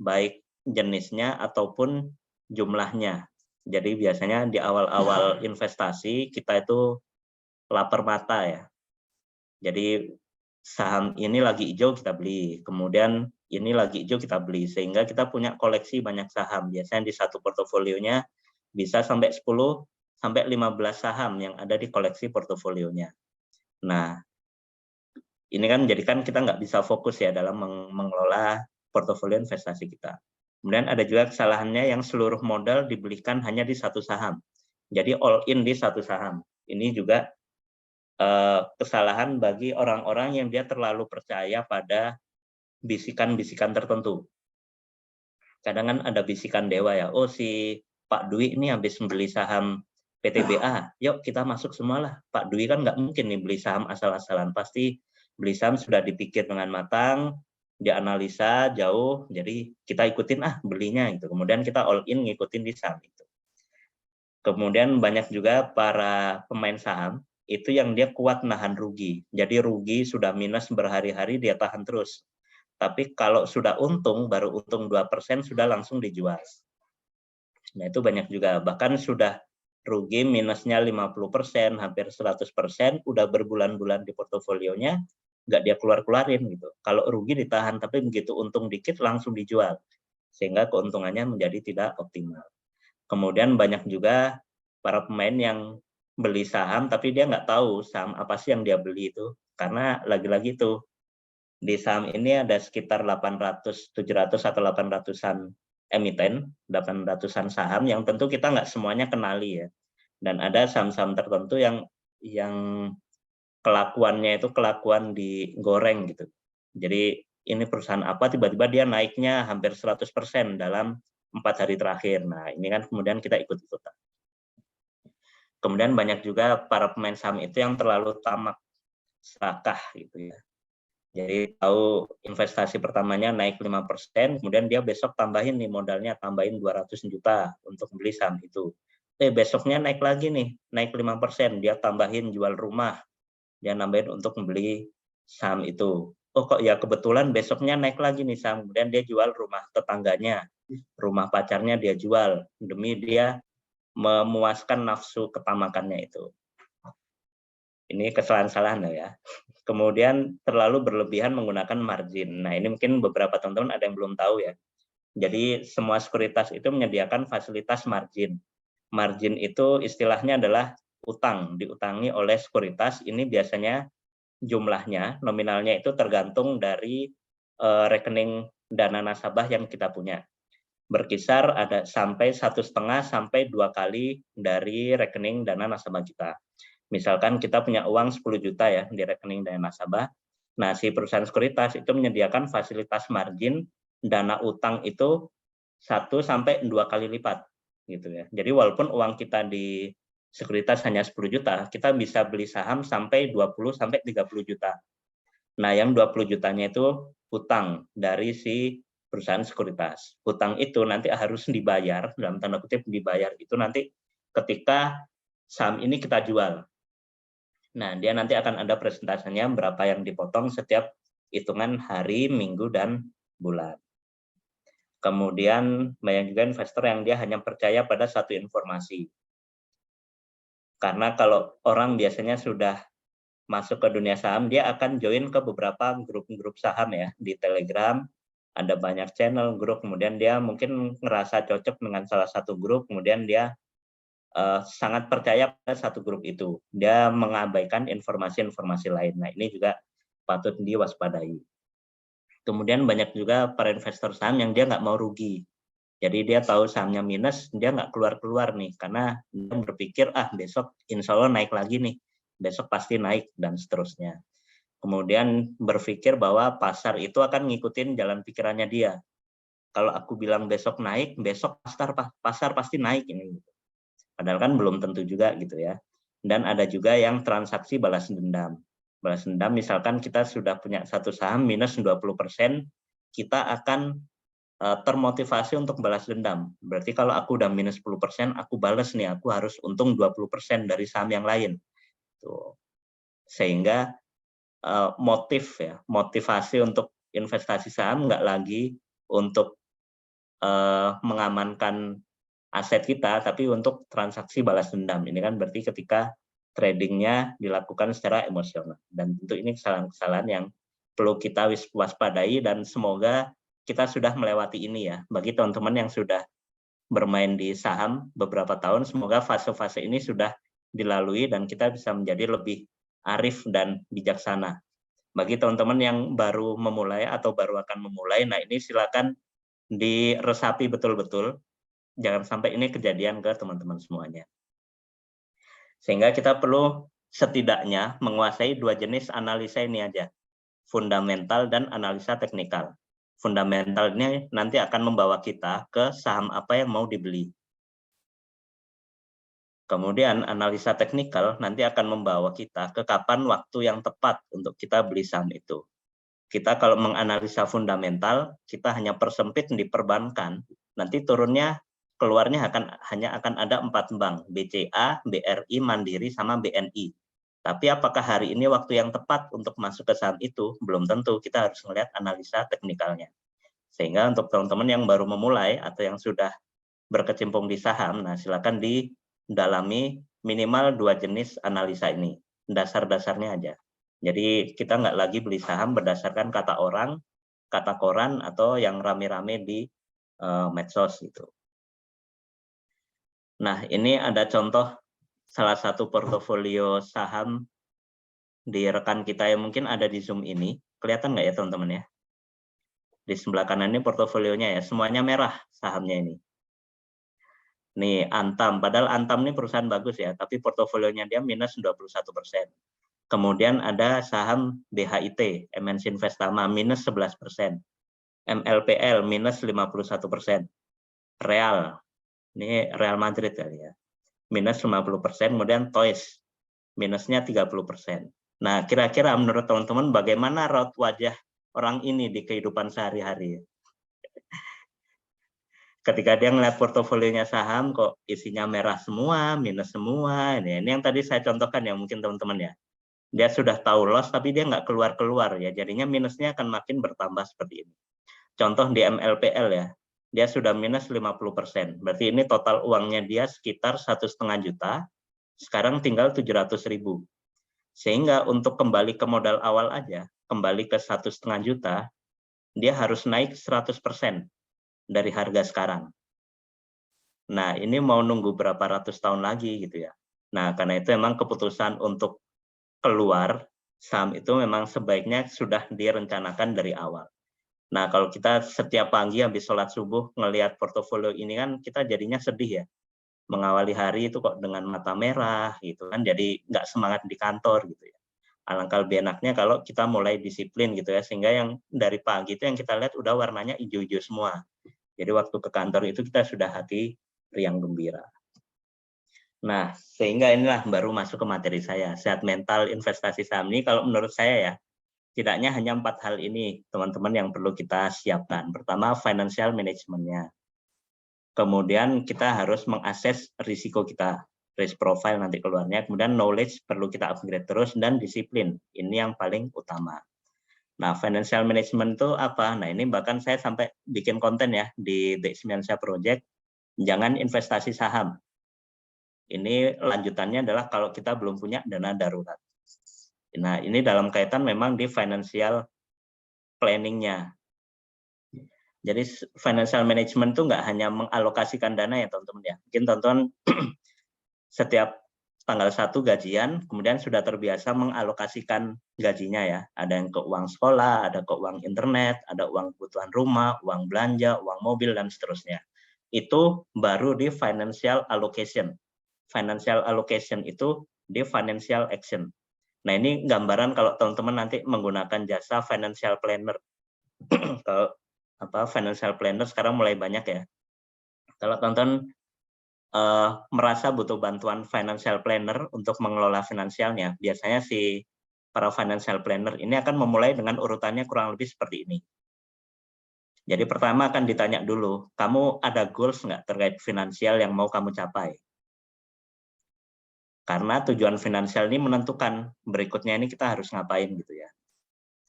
A: baik jenisnya ataupun jumlahnya. Jadi biasanya di awal-awal investasi kita itu lapar mata ya. Jadi saham ini lagi hijau kita beli, kemudian ini lagi hijau kita beli, sehingga kita punya koleksi banyak saham. Biasanya di satu portofolionya bisa sampai 10 sampai 15 saham yang ada di koleksi portofolionya. Nah, ini kan menjadikan kita nggak bisa fokus ya dalam mengelola portofolio investasi kita. Kemudian ada juga kesalahannya yang seluruh modal dibelikan hanya di satu saham. Jadi all in di satu saham. Ini juga kesalahan bagi orang-orang yang dia terlalu percaya pada bisikan-bisikan tertentu. Kadang kan ada bisikan dewa ya, oh si Pak Dwi ini habis membeli saham PTBA, yuk kita masuk semualah. Pak Dwi kan nggak mungkin nih beli saham asal-asalan, pasti beli saham sudah dipikir dengan matang, dianalisa jauh, jadi kita ikutin belinya gitu. Kemudian kita all in ngikutin di saham itu. Kemudian banyak juga para pemain saham itu yang dia kuat nahan rugi. Jadi rugi sudah minus berhari-hari dia tahan terus. Tapi kalau sudah untung, baru untung 2% sudah langsung dijual. Nah itu banyak juga, bahkan sudah rugi minusnya 50%, hampir 100%, udah berbulan-bulan di portofolionya, nggak dia keluar-keluarin gitu. Kalau rugi ditahan, tapi begitu untung dikit langsung dijual, sehingga keuntungannya menjadi tidak optimal. Kemudian banyak juga para pemain yang beli saham, tapi dia nggak tahu saham apa sih yang dia beli itu. Karena lagi-lagi tuh, di saham ini ada sekitar 800, 700 atau 800-an emiten, 800-an saham yang tentu kita nggak semuanya kenali ya. Dan ada saham-saham tertentu yang kelakuannya itu kelakuan digoreng gitu. Jadi ini perusahaan apa tiba-tiba dia naiknya hampir 100% dalam 4 hari terakhir. Nah, ini kan kemudian kita ikut-ikutan. Kemudian banyak juga para pemain saham itu yang terlalu tamak serakah gitu ya. Jadi tahu investasi pertamanya naik 5%, kemudian dia besok tambahin nih modalnya, tambahin 200 juta untuk beli saham itu. Besoknya naik lagi nih, naik 5%, dia tambahin jual rumah, dia nambahin untuk membeli saham itu. Oh kok ya kebetulan besoknya naik lagi nih saham, kemudian dia jual rumah tetangganya, rumah pacarnya dia jual, demi dia memuaskan nafsu ketamakannya itu. Ini kesalahan-kesalahan ya. Kemudian terlalu berlebihan menggunakan margin. Nah ini mungkin beberapa teman-teman ada yang belum tahu ya. Jadi semua sekuritas itu menyediakan fasilitas margin. Margin itu istilahnya adalah utang, diutangi oleh sekuritas. Ini biasanya jumlahnya, nominalnya itu tergantung dari rekening dana nasabah yang kita punya. Berkisar ada sampai 1,5 sampai 2 kali dari rekening dana nasabah kita. Misalkan kita punya uang 10 juta ya di rekening dana nasabah. Nah, si perusahaan sekuritas itu menyediakan fasilitas margin dana utang itu 1 sampai 2 kali lipat gitu ya. Jadi walaupun uang kita di sekuritas hanya 10 juta, kita bisa beli saham sampai 20 sampai 30 juta. Nah, yang 20 jutanya itu hutang dari si perusahaan sekuritas. Hutang itu nanti harus dibayar, dalam tanda kutip dibayar itu nanti ketika saham ini kita jual. Nah, dia nanti akan ada presentasinya berapa yang dipotong setiap hitungan hari, minggu, dan bulan. Kemudian banyak juga investor yang dia hanya percaya pada satu informasi. Karena kalau orang biasanya sudah masuk ke dunia saham, dia akan join ke beberapa grup-grup saham ya di Telegram. Ada banyak channel, grup, kemudian dia mungkin ngerasa cocok dengan salah satu grup, kemudian dia sangat percaya pada satu grup itu. Dia mengabaikan informasi-informasi lain. Nah, ini juga patut diwaspadai. Kemudian banyak juga para investor saham yang dia nggak mau rugi. Jadi dia tahu sahamnya minus, dia nggak keluar-keluar nih, karena dia berpikir, besok insya Allah naik lagi nih, besok pasti naik, dan seterusnya. Kemudian berpikir bahwa pasar itu akan ngikutin jalan pikirannya dia. Kalau aku bilang besok naik, besok pasar pasti naik ini. Padahal kan belum tentu juga gitu ya. Dan ada juga yang transaksi balas dendam. Balas dendam misalkan kita sudah punya satu saham minus 20%, kita akan termotivasi untuk balas dendam. Berarti kalau aku udah minus 10%, aku balas nih, aku harus untung 20% dari saham yang lain. Tuh. Sehingga motivasi untuk investasi saham nggak lagi untuk mengamankan aset kita, tapi untuk transaksi balas dendam. Ini kan berarti ketika tradingnya dilakukan secara emosional. Dan tentu ini kesalahan-kesalahan yang perlu kita waspadai, dan semoga kita sudah melewati ini ya. Bagi teman-teman yang sudah bermain di saham beberapa tahun, semoga fase-fase ini sudah dilalui dan kita bisa menjadi lebih arif dan bijaksana. Bagi teman-teman yang baru memulai atau baru akan memulai, nah ini silakan diresapi betul-betul. Jangan sampai ini kejadian ke teman-teman semuanya. Sehingga kita perlu setidaknya menguasai 2 jenis analisa ini aja, fundamental dan analisa teknikal. Fundamental ini nanti akan membawa kita ke saham apa yang mau dibeli. Kemudian analisa teknikal nanti akan membawa kita ke kapan waktu yang tepat untuk kita beli saham itu. Kita kalau menganalisa fundamental, kita hanya persempit di perbankan, nanti turunnya keluarnya hanya akan ada 4 bank, BCA, BRI, Mandiri, sama BNI. Tapi apakah hari ini waktu yang tepat untuk masuk ke saham itu? Belum tentu, kita harus melihat analisa teknikalnya. Sehingga untuk teman-teman yang baru memulai atau yang sudah berkecimpung di saham, nah silakan didalami minimal 2 jenis analisa ini, dasar-dasarnya aja. Jadi kita nggak lagi beli saham berdasarkan kata orang, kata koran, atau yang rame-rame di medsos gitu. Nah, ini ada contoh salah satu portofolio saham di rekan kita yang mungkin ada di Zoom ini. Kelihatan nggak ya teman-teman ya? Di sebelah kanan ini portofolionya ya, semuanya merah sahamnya ini. Nih, Antam, padahal Antam ini perusahaan bagus ya, tapi portofolionya dia minus 21%. Kemudian ada saham BHIT, MNC Investama, minus 11%. MLPL, minus 51%. Real, ini Real Madrid kali ya, minus 50%. Kemudian Toys, minusnya 30%. Nah, kira-kira menurut teman-teman bagaimana raut wajah orang ini di kehidupan sehari-hari? Ketika dia ngeliat portofolionya saham kok isinya merah semua, minus semua, ini yang tadi saya contohkan ya mungkin teman-teman ya. Dia sudah tahu loss tapi dia nggak keluar-keluar ya, jadinya minusnya akan makin bertambah seperti ini. Contoh di MLPL ya, dia sudah minus 50%, berarti ini total uangnya dia sekitar 1,5 juta, sekarang tinggal 700.000. Sehingga untuk kembali ke modal awal aja, kembali ke 1,5 juta, dia harus naik 100% dari harga sekarang. Nah, ini mau nunggu berapa ratus tahun lagi gitu ya. Nah, karena itu memang keputusan untuk keluar saham itu memang sebaiknya sudah direncanakan dari awal. Nah, kalau kita setiap pagi habis sholat subuh ngelihat portofolio ini kan kita jadinya sedih ya. Mengawali hari itu kok dengan mata merah gitu kan, jadi nggak semangat di kantor gitu ya. Alangkah lebih enaknya kalau kita mulai disiplin gitu ya, sehingga yang dari pagi itu yang kita lihat udah warnanya hijau-hijau semua. Jadi waktu ke kantor itu kita sudah hati riang gembira. Nah, sehingga inilah baru masuk ke materi saya. Sehat mental investasi saham ini kalau menurut saya ya, tidaknya hanya 4 hal ini, teman-teman, yang perlu kita siapkan. Pertama, financial management-nya. Kemudian kita harus mengakses risiko kita, risk profile nanti keluarnya. Kemudian knowledge perlu kita upgrade terus, dan disiplin. Ini yang paling utama. Nah, financial management itu apa? Nah, ini bahkan saya sampai bikin konten ya di Dexmiansyah Project, jangan investasi saham. Ini lanjutannya adalah kalau kita belum punya dana darurat. Nah, ini dalam kaitan memang di financial planning-nya. Jadi financial management itu nggak hanya mengalokasikan dana ya teman-teman ya. Mungkin teman-teman setiap tanggal 1 gajian, kemudian sudah terbiasa mengalokasikan gajinya ya. Ada yang ke uang sekolah, ada ke uang internet, ada uang kebutuhan rumah, uang belanja, uang mobil, dan seterusnya. Itu baru di financial allocation. Financial allocation itu di financial action. Nah, ini gambaran kalau teman-teman nanti menggunakan jasa financial planner. Kalau financial planner sekarang mulai banyak ya. Kalau teman-teman merasa butuh bantuan financial planner untuk mengelola finansialnya, biasanya si para financial planner ini akan memulai dengan urutannya kurang lebih seperti ini. Jadi pertama akan ditanya dulu, kamu ada goals nggak terkait finansial yang mau kamu capai? Karena tujuan finansial ini menentukan berikutnya ini kita harus ngapain gitu ya.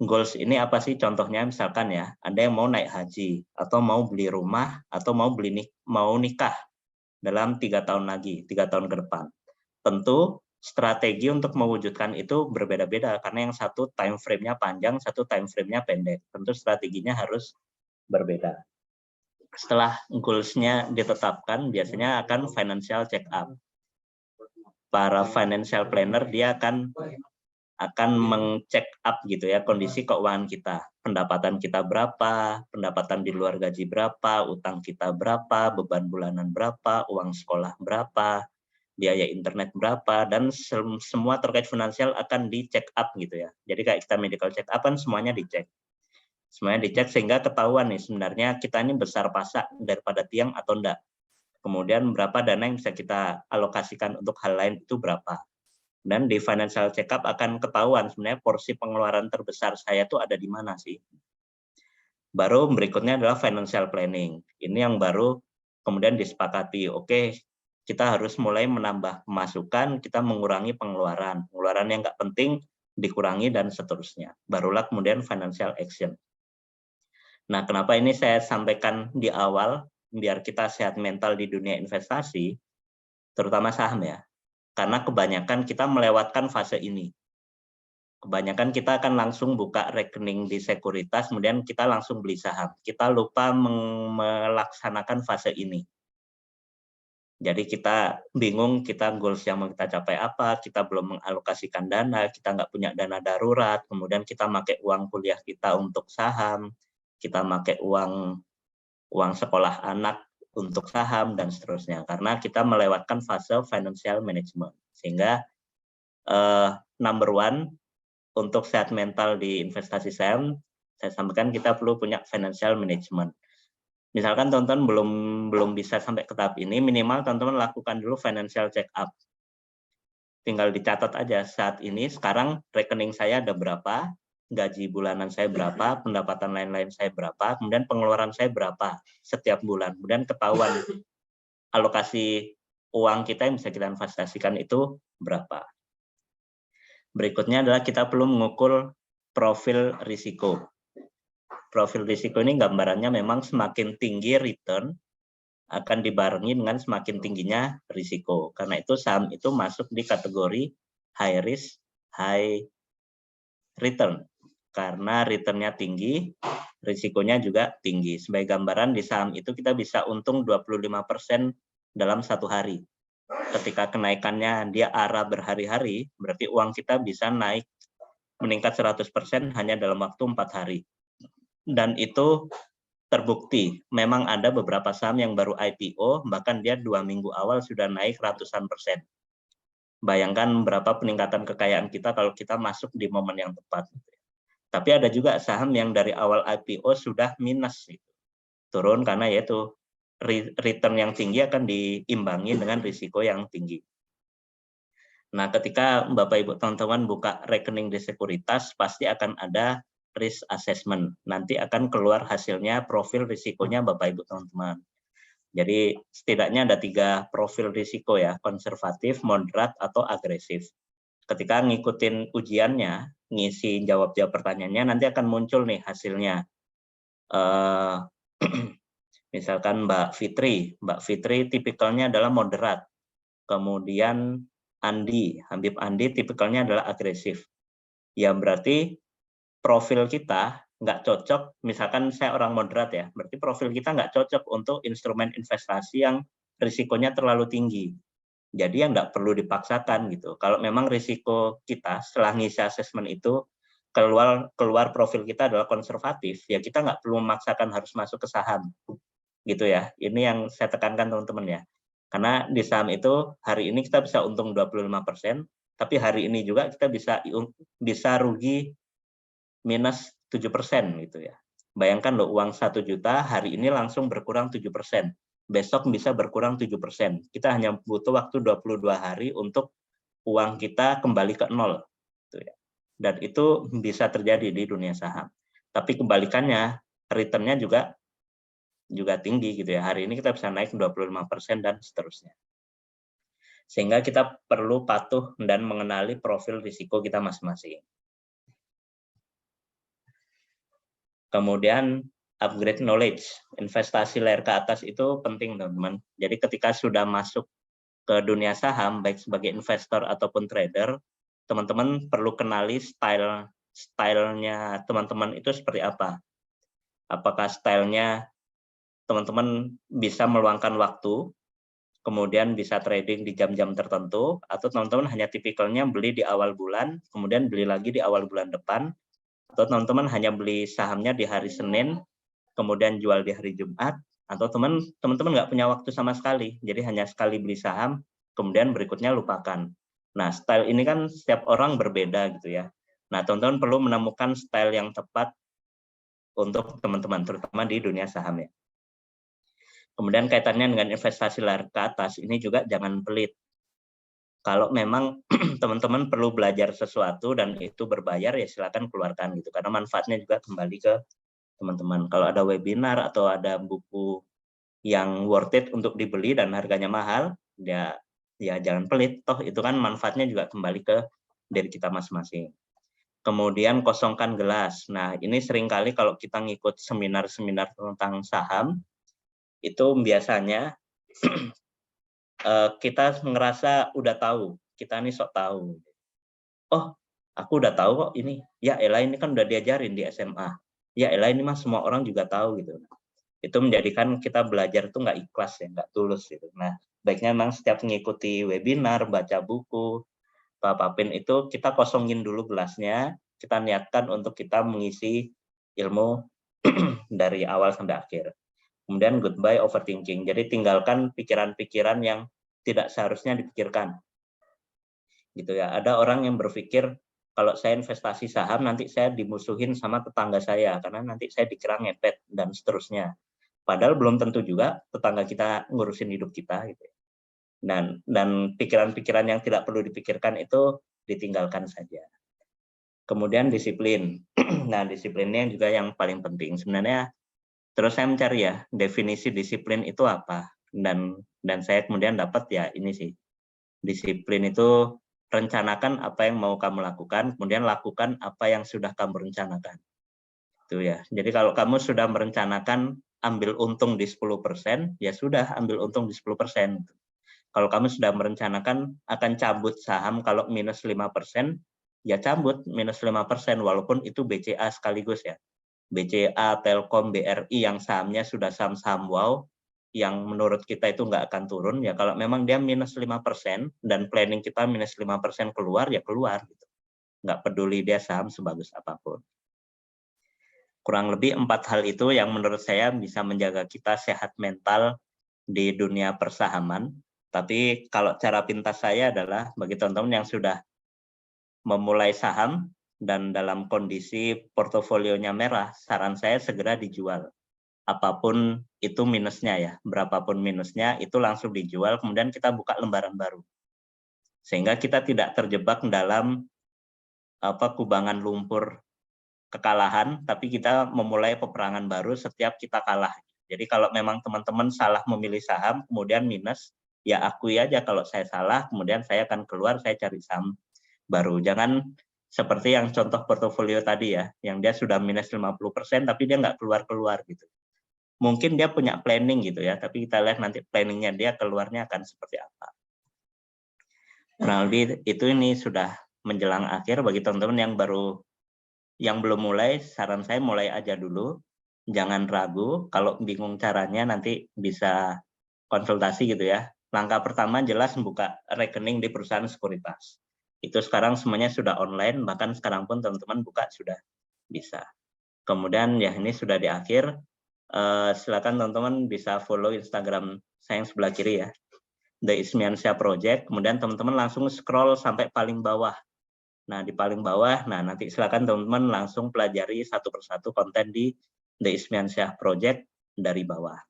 A: Goals ini apa sih? Contohnya misalkan ya, ada yang mau naik haji, atau mau beli rumah, atau mau nikah dalam 3 tahun lagi, 3 tahun ke depan. Tentu strategi untuk mewujudkan itu berbeda-beda, karena yang satu time frame-nya panjang, satu time frame-nya pendek. Tentu strateginya harus berbeda. Setelah goals-nya ditetapkan, biasanya akan financial check up. Para financial planner dia akan mengcheck up gitu ya kondisi keuangan kita, pendapatan kita berapa, pendapatan di luar gaji berapa, utang kita berapa, beban bulanan berapa, uang sekolah berapa, biaya internet berapa, dan semua terkait finansial akan di check up gitu ya. Jadi kayak kita medical check up kan semuanya dicek. Semuanya dicek sehingga ketahuan nih sebenarnya kita ini besar pasak daripada tiang atau enggak. Kemudian berapa dana yang bisa kita alokasikan untuk hal lain itu berapa. Dan di financial check up akan ketahuan sebenarnya porsi pengeluaran terbesar saya itu ada di mana sih. Baru berikutnya adalah financial planning. Ini yang baru kemudian disepakati. Oke, kita harus mulai menambah pemasukan, kita mengurangi pengeluaran. Pengeluaran yang nggak penting dikurangi dan seterusnya. Barulah kemudian financial action. Nah, kenapa ini saya sampaikan di awal, biar kita sehat mental di dunia investasi, terutama saham ya. Karena kebanyakan kita melewatkan fase ini. Kebanyakan kita akan langsung buka rekening di sekuritas, kemudian kita langsung beli saham. Kita lupa melaksanakan fase ini. Jadi kita bingung, kita goals yang mau kita capai apa, kita belum mengalokasikan dana, kita nggak punya dana darurat, kemudian kita pakai uang kuliah kita untuk saham, kita pakai uang sekolah anak untuk saham, dan seterusnya. Karena kita melewatkan fase financial management. Sehingga number one, untuk sehat mental di investasi saham, saya sampaikan kita perlu punya financial management. Misalkan teman-teman belum bisa sampai ke tahap ini, minimal teman-teman lakukan dulu financial check up. Tinggal dicatat aja saat ini, sekarang rekening saya ada berapa, gaji bulanan saya berapa, pendapatan lain-lain saya berapa, kemudian pengeluaran saya berapa setiap bulan. Kemudian ketahuan alokasi uang kita yang bisa kita investasikan itu berapa. Berikutnya adalah kita perlu mengukur profil risiko. Profil risiko ini gambarannya memang semakin tinggi return akan dibarengi dengan semakin tingginya risiko. Karena itu saham itu masuk di kategori high risk, high return. Karena returnnya tinggi, risikonya juga tinggi. Sebagai gambaran di saham itu kita bisa untung 25% dalam satu hari. Ketika kenaikannya dia arah berhari-hari, berarti uang kita bisa naik meningkat 100% hanya dalam waktu 4 hari. Dan itu terbukti. Memang ada beberapa saham yang baru IPO, bahkan dia 2 minggu awal sudah naik ratusan persen. Bayangkan berapa peningkatan kekayaan kita kalau kita masuk di momen yang tepat. Tapi ada juga saham yang dari awal IPO sudah minus. Turun karena yaitu return yang tinggi akan diimbangi dengan risiko yang tinggi. Nah, ketika Bapak Ibu teman-teman buka rekening di sekuritas, pasti akan ada risk assessment. Nanti akan keluar hasilnya profil risikonya Bapak Ibu teman-teman. Jadi setidaknya ada 3 profil risiko ya, konservatif, moderat, atau agresif. Ketika ngikutin ujiannya, ngisi jawab-jawab pertanyaannya, nanti akan muncul nih hasilnya. Misalkan Mbak Fitri tipikalnya adalah moderat. Kemudian Habib Andi tipikalnya adalah agresif. Ya berarti profil kita nggak cocok, misalkan saya orang moderat ya, berarti profil kita nggak cocok untuk instrumen investasi yang risikonya terlalu tinggi. Jadi yang nggak perlu dipaksakan gitu. Kalau memang risiko kita setelah ngisi asesmen itu keluar profil kita adalah konservatif, ya kita nggak perlu memaksakan harus masuk ke saham. Gitu ya. Ini yang saya tekankan teman-teman ya. Karena di saham itu hari ini kita bisa untung 25%, tapi hari ini juga kita bisa rugi minus 7% gitu ya. Bayangkan loh, uang 1 juta hari ini langsung berkurang 7%. Besok bisa berkurang 7%. Kita hanya butuh waktu 22 hari untuk uang kita kembali ke nol. Gitu ya. Dan itu bisa terjadi di dunia saham. Tapi kebalikannya, return-nya juga tinggi gitu ya. Hari ini kita bisa naik 25% dan seterusnya. Sehingga kita perlu patuh dan mengenali profil risiko kita masing-masing. Kemudian upgrade knowledge, investasi layar ke atas itu penting teman-teman. Jadi ketika sudah masuk ke dunia saham, baik sebagai investor ataupun trader, teman-teman perlu kenali stylenya teman-teman itu seperti apa. Apakah stylenya teman-teman bisa meluangkan waktu, kemudian bisa trading di jam-jam tertentu, atau teman-teman hanya tipikalnya beli di awal bulan, kemudian beli lagi di awal bulan depan, atau teman-teman hanya beli sahamnya di hari Senin, kemudian jual di hari Jumat, atau teman-teman nggak punya waktu sama sekali, jadi hanya sekali beli saham, kemudian berikutnya lupakan. Nah, style ini kan setiap orang berbeda gitu ya. Nah, teman-teman perlu menemukan style yang tepat untuk teman-teman, terutama di dunia saham ya. Kemudian kaitannya dengan investasi layar ke atas, ini juga jangan pelit. Kalau memang teman-teman perlu belajar sesuatu dan itu berbayar, ya silakan keluarkan gitu. Karena manfaatnya juga kembali ke teman-teman. Kalau ada webinar atau ada buku yang worth it untuk dibeli dan harganya mahal, ya jangan pelit. Toh itu kan manfaatnya juga kembali ke diri kita masing-masing. Kemudian kosongkan gelas. Nah ini seringkali kalau kita ngikut seminar-seminar tentang saham, itu biasanya kita ngerasa udah tahu, kita nih sok tahu. Oh, Aku udah tahu kok ini. Ya elah ini kan udah diajarin di SMA. Ya elah ini mah semua orang juga tahu gitu. Itu menjadikan kita belajar tuh nggak ikhlas ya, nggak tulus gitu. Nah, baiknya memang setiap mengikuti webinar, baca buku, apapun itu kita kosongin dulu gelasnya, kita niatkan untuk kita mengisi ilmu dari awal sampai akhir. Kemudian goodbye overthinking. Jadi tinggalkan pikiran-pikiran yang tidak seharusnya dipikirkan. Gitu ya. Ada orang yang berpikir kalau saya investasi saham nanti saya dimusuhin sama tetangga saya karena nanti saya dikira ngepet dan seterusnya. Padahal belum tentu juga tetangga kita ngurusin hidup kita gitu. Dan pikiran-pikiran yang tidak perlu dipikirkan itu ditinggalkan saja. Kemudian disiplin. Nah, disiplinnya juga yang paling penting. Sebenarnya terus saya mencari ya definisi disiplin itu apa, dan saya kemudian dapat ya ini sih, disiplin itu rencanakan apa yang mau kamu lakukan, kemudian lakukan apa yang sudah kamu rencanakan. Itu ya. Jadi kalau kamu sudah merencanakan ambil untung di 10%, ya sudah ambil untung di 10%. Kalau kamu sudah merencanakan akan cabut saham kalau minus 5%, ya cabut minus 5% walaupun itu BCA sekaligus ya. BCA, Telkom, BRI yang sahamnya sudah saham-saham wow, yang menurut kita itu nggak akan turun, ya kalau memang dia minus 5% dan planning kita minus 5% keluar, ya keluar. Gitu. Nggak peduli dia saham sebagus apapun. Kurang lebih 4 hal itu yang menurut saya bisa menjaga kita sehat mental di dunia persahaman. Tapi kalau cara pintas saya adalah bagi teman-teman yang sudah memulai saham, dan dalam kondisi portofolionya merah, saran saya segera dijual. Apapun itu minusnya ya, berapapun minusnya itu langsung dijual, kemudian kita buka lembaran baru. Sehingga kita tidak terjebak dalam kubangan lumpur kekalahan, tapi kita memulai peperangan baru setiap kita kalah. Jadi kalau memang teman-teman salah memilih saham, kemudian minus, ya akui aja kalau saya salah, kemudian saya akan keluar, saya cari saham baru. Jangan seperti yang contoh portofolio tadi ya, yang dia sudah minus 50%, tapi dia nggak keluar-keluar gitu. Mungkin dia punya planning gitu ya, tapi kita lihat nanti planningnya dia keluarnya akan seperti apa. Kurang lebih itu ini sudah menjelang akhir bagi teman-teman yang belum mulai, saran saya mulai aja dulu. Jangan ragu, kalau bingung caranya nanti bisa konsultasi gitu ya. Langkah pertama jelas membuka rekening di perusahaan sekuritas. Itu sekarang semuanya sudah online, bahkan sekarang pun teman-teman buka sudah bisa. Kemudian ya ini sudah di akhir, silakan teman-teman bisa follow Instagram saya yang sebelah kiri ya, The Ismiansyah Project, kemudian teman-teman langsung scroll sampai paling bawah. Nah di paling bawah, nah nanti silakan teman-teman langsung pelajari satu persatu konten di The Ismiansyah Project dari bawah.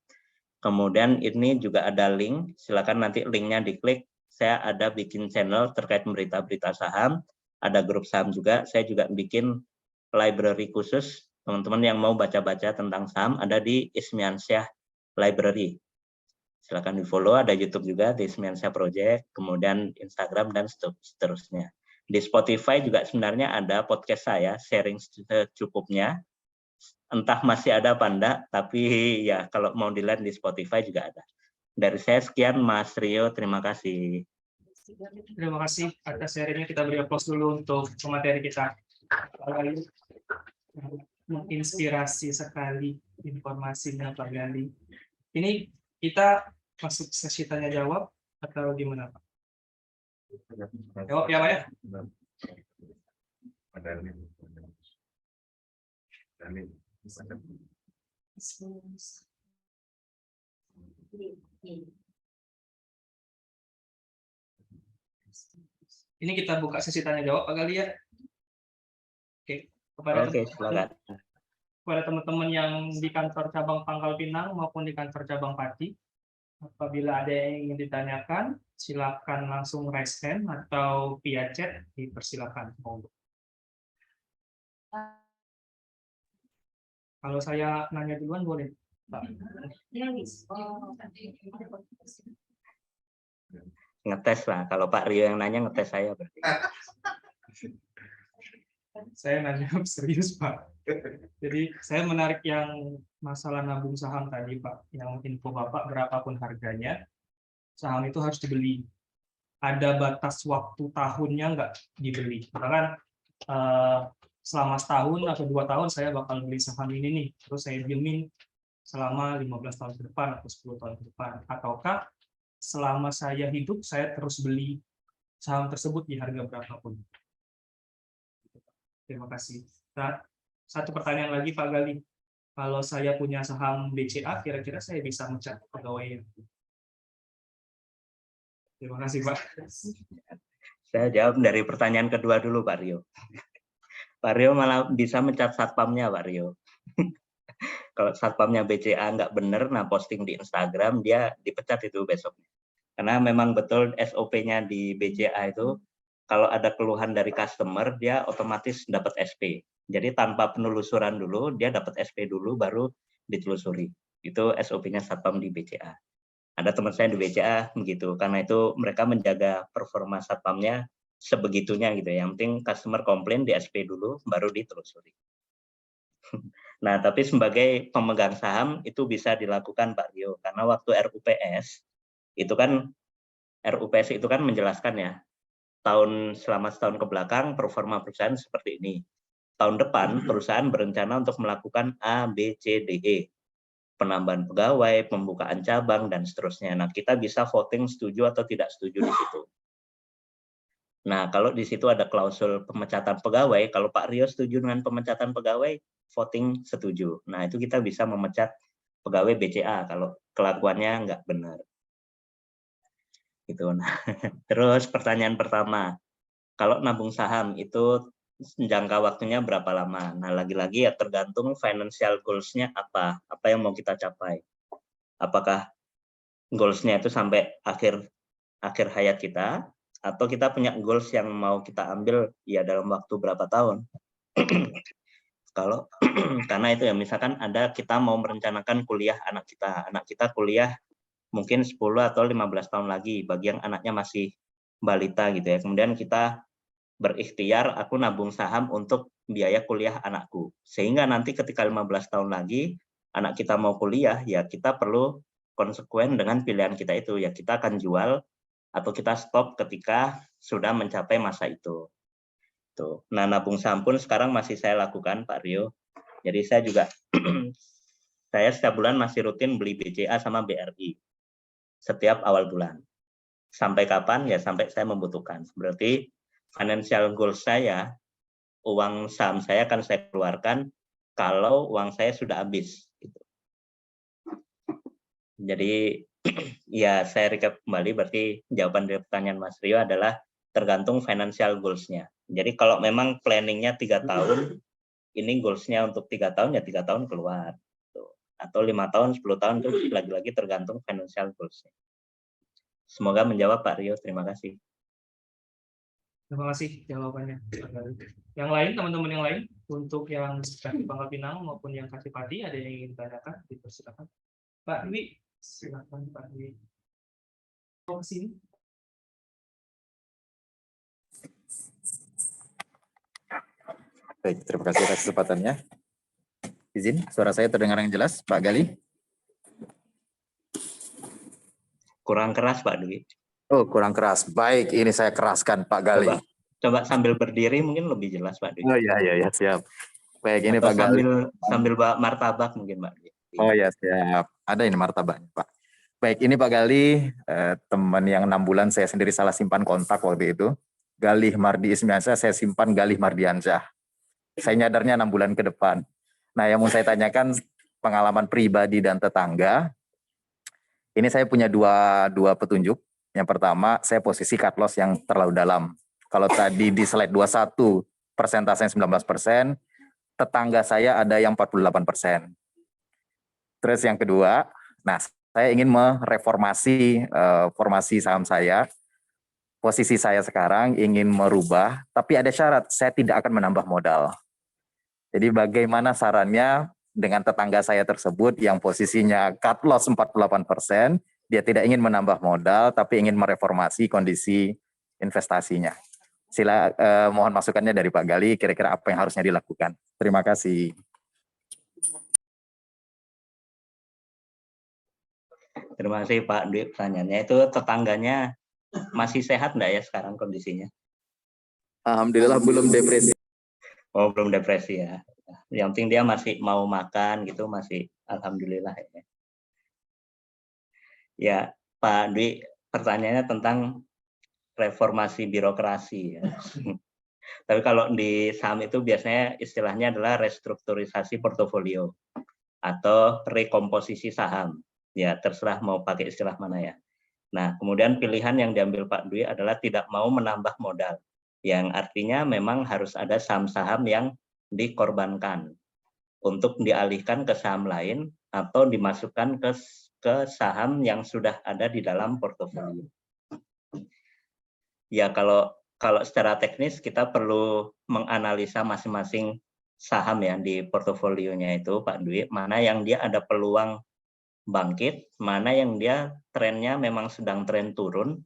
A: Kemudian ini juga ada link, silakan nanti linknya diklik. Saya ada bikin channel terkait berita-berita saham, ada grup saham juga. Saya juga bikin library khusus, teman-teman yang mau baca-baca tentang saham ada di Ismiansyah Library. Silakan di follow, ada YouTube juga di Ismiansyah Project, kemudian Instagram dan seterusnya. Di Spotify juga sebenarnya ada podcast saya, sharing secukupnya. Entah masih ada apa enggak, tapi ya kalau mau dilihat di Spotify juga ada. Dari saya sekian, Mas Rio, terima kasih.
C: Terima kasih atas sharingnya. Kita beri aplaus dulu untuk pemateri kita. Menginspirasi sekali informasinya Pak Gali. Ini kita masuk sesi tanya jawab atau gimana Pak? Jawab ya Pak ya? Ini kita buka sesi tanya jawab Pak Gali ya. Oke, kepada teman-teman yang di kantor cabang Pangkal Pinang maupun di kantor cabang Pati, apabila ada yang ingin ditanyakan, silakan langsung raise hand atau via chat, dipersilakan. Kalau saya nanya duluan boleh, Pak?
A: Ngetes lah, kalau Pak Rio yang nanya ngetes saya berarti.
C: Saya nanya serius Pak. Jadi saya menarik yang masalah nabung saham tadi Pak, yang info Bapak berapapun harganya, saham itu harus dibeli. Ada batas waktu tahunnya nggak dibeli. Misalkan selama setahun atau 2 tahun saya bakal beli saham ini nih, terus saya diemin selama 15 tahun ke depan atau 10 tahun ke depan, ataukah selama saya hidup saya terus beli saham tersebut di harga berapapun. Terima kasih. Nah, satu pertanyaan lagi Pak Gali, kalau saya punya saham BCA, kira-kira saya bisa mencat pegawai? Terima kasih Pak.
A: Saya jawab dari pertanyaan kedua dulu Pak Rio. Pak Rio malah bisa mencat satpamnya Pak Rio. Kalau satpamnya BCA nggak benar, nah posting di Instagram, dia dipecat itu besoknya. Karena memang betul SOP-nya di BCA itu, kalau ada keluhan dari customer, dia otomatis dapat SP. Jadi tanpa penelusuran dulu, dia dapat SP dulu, baru ditelusuri. Itu SOP-nya satpam di BCA. Ada teman saya di BCA begitu, karena itu mereka menjaga performa satpamnya sebegitunya gitu. Yang penting customer komplain di SP dulu, baru ditelusuri. Nah, tapi sebagai pemegang saham itu bisa dilakukan Pak Rio, karena waktu RUPS itu kan menjelaskan ya, selama setahun ke belakang performa perusahaan seperti ini. Tahun depan perusahaan berencana untuk melakukan A, B, C, D, E. Penambahan pegawai, pembukaan cabang, dan seterusnya. Nah, kita bisa voting setuju atau tidak setuju di situ. Nah, kalau di situ ada klausul pemecatan pegawai, kalau Pak Rio setuju dengan pemecatan pegawai, voting setuju. Nah, itu kita bisa memecat pegawai BCA kalau kelakuannya nggak benar. Gitu. Nah, terus pertanyaan pertama, kalau nabung saham itu jangka waktunya berapa lama? Nah, lagi-lagi ya tergantung financial goals-nya apa yang mau kita capai. Apakah goals-nya itu sampai akhir hayat kita, atau kita punya goals yang mau kita ambil ya dalam waktu berapa tahun. Kalau karena itu ya, misalkan kita mau merencanakan kuliah anak kita kuliah mungkin 10 atau 15 tahun lagi, bagi yang anaknya masih balita gitu ya. Kemudian kita berikhtiar, aku nabung saham untuk biaya kuliah anakku. Sehingga nanti ketika 15 tahun lagi, anak kita mau kuliah, ya kita perlu konsekuen dengan pilihan kita itu. Ya kita akan jual atau kita stop ketika sudah mencapai masa itu. Tuh. Nah, nabung saham pun sekarang masih saya lakukan, Pak Rio. Jadi saya juga, saya setiap bulan masih rutin beli BCA sama BRI. Setiap awal bulan. Sampai kapan? Ya sampai saya membutuhkan. Berarti financial goal saya, uang saham saya akan saya keluarkan kalau uang saya sudah habis. Gitu. Jadi ya saya recap kembali, berarti jawaban dari pertanyaan Mas Rio adalah tergantung financial goals-nya. Jadi kalau memang planningnya 3 tahun, ini goals-nya untuk 3 tahun, ya 3 tahun keluar. Atau 5 tahun, 10 tahun, itu lagi-lagi tergantung financial goals-nya. Semoga menjawab Pak Rio, terima kasih.
C: Terima kasih jawabannya. Yang lain, teman-teman yang lain, untuk yang kasih Pangkal Pinang maupun yang kasih Pati, ada yang ingin ditanyakan? Dipersilakan. Pak Dwi, silakan Pak Dwi. Mau ke sini?
D: Baik, terima kasih atas kesempatannya. Izin, suara saya terdengar yang jelas, Pak Gali?
A: Kurang keras, Pak Dwi.
D: Oh, kurang keras. Baik, ini saya keraskan, Pak Gali.
A: Coba sambil berdiri mungkin lebih jelas, Pak Dwi.
D: Oh iya, siap. Baik, ini
A: atau
D: Pak Gali.
A: Sambil bawa martabak mungkin, Pak Dwi.
D: Oh ya, siap. Ada ini martabaknya, Pak. Baik, ini Pak Gali, teman yang 6 bulan saya sendiri salah simpan kontak waktu itu. Galih Mardi Ismiansyah, saya simpan Galih Mardiansyah. Saya nyadarnya 6 bulan ke depan. Nah, yang mau saya tanyakan pengalaman pribadi dan tetangga. Ini saya punya dua petunjuk. Yang pertama, saya posisi cut loss yang terlalu dalam. Kalau tadi di slide 21, persentasenya 19%, tetangga saya ada yang 48%. Terus yang kedua, nah saya ingin mereformasi formasi saham saya. Posisi saya sekarang ingin merubah, tapi ada syarat, saya tidak akan menambah modal. Jadi bagaimana sarannya dengan tetangga saya tersebut yang posisinya cut loss 48%, dia tidak ingin menambah modal, tapi ingin mereformasi kondisi investasinya. Mohon masukannya dari Pak Gali, kira-kira apa yang harusnya dilakukan. Terima kasih.
A: Terima kasih Pak Dwi pertanyaannya. Itu tetangganya masih sehat enggak ya sekarang kondisinya?
D: Alhamdulillah belum depresi.
A: Oh, belum depresi ya. Yang penting dia masih mau makan gitu, masih alhamdulillah ya. Ya, Pak Dwi, pertanyaannya tentang reformasi birokrasi ya. Tapi kalau di saham itu biasanya istilahnya adalah restrukturisasi portofolio atau rekomposisi saham. Ya, terserah mau pakai istilah mana ya. Nah, kemudian pilihan yang diambil Pak Dwi adalah tidak mau menambah modal, yang artinya memang harus ada saham-saham yang dikorbankan untuk dialihkan ke saham lain atau dimasukkan ke saham yang sudah ada di dalam portofolio. Ya, kalau secara teknis kita perlu menganalisa masing-masing saham ya di portofolionya itu Pak Dwi, mana yang dia ada peluang bangkit, mana yang dia trennya memang sedang tren turun,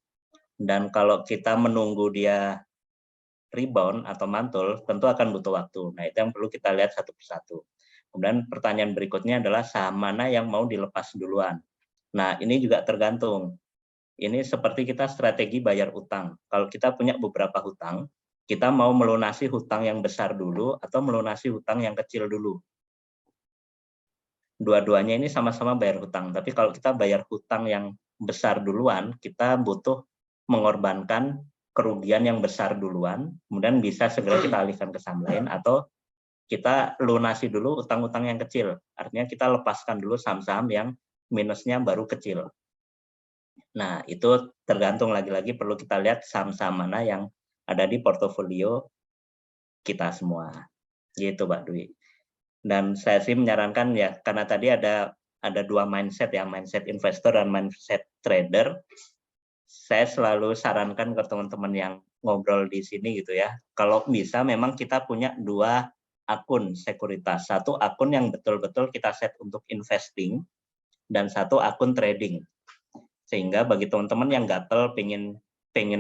A: dan kalau kita menunggu dia rebound atau mantul, tentu akan butuh waktu. Nah, itu yang perlu kita lihat satu persatu. Kemudian pertanyaan berikutnya adalah saham mana yang mau dilepas duluan. Nah, ini juga tergantung. Ini seperti kita strategi bayar utang. Kalau kita punya beberapa hutang, kita mau melunasi hutang yang besar dulu atau melunasi hutang yang kecil dulu. Dua-duanya ini sama-sama bayar hutang, tapi kalau kita bayar hutang yang besar duluan, kita butuh mengorbankan kerugian yang besar duluan, kemudian bisa segera kita alihkan ke saham lain, atau kita lunasi dulu utang-utang yang kecil, artinya kita lepaskan dulu saham-saham yang minusnya baru kecil. Nah, itu tergantung lagi-lagi perlu kita lihat saham-saham mana yang ada di portofolio kita semua. Gitu, Pak Dwi. Dan saya sih menyarankan ya, karena tadi ada dua mindset ya, mindset investor dan mindset trader. Saya selalu sarankan ke teman-teman yang ngobrol di sini gitu ya, kalau bisa memang kita punya dua akun sekuritas. Satu akun yang betul-betul kita set untuk investing, dan satu akun trading. Sehingga bagi teman-teman yang gatel pengen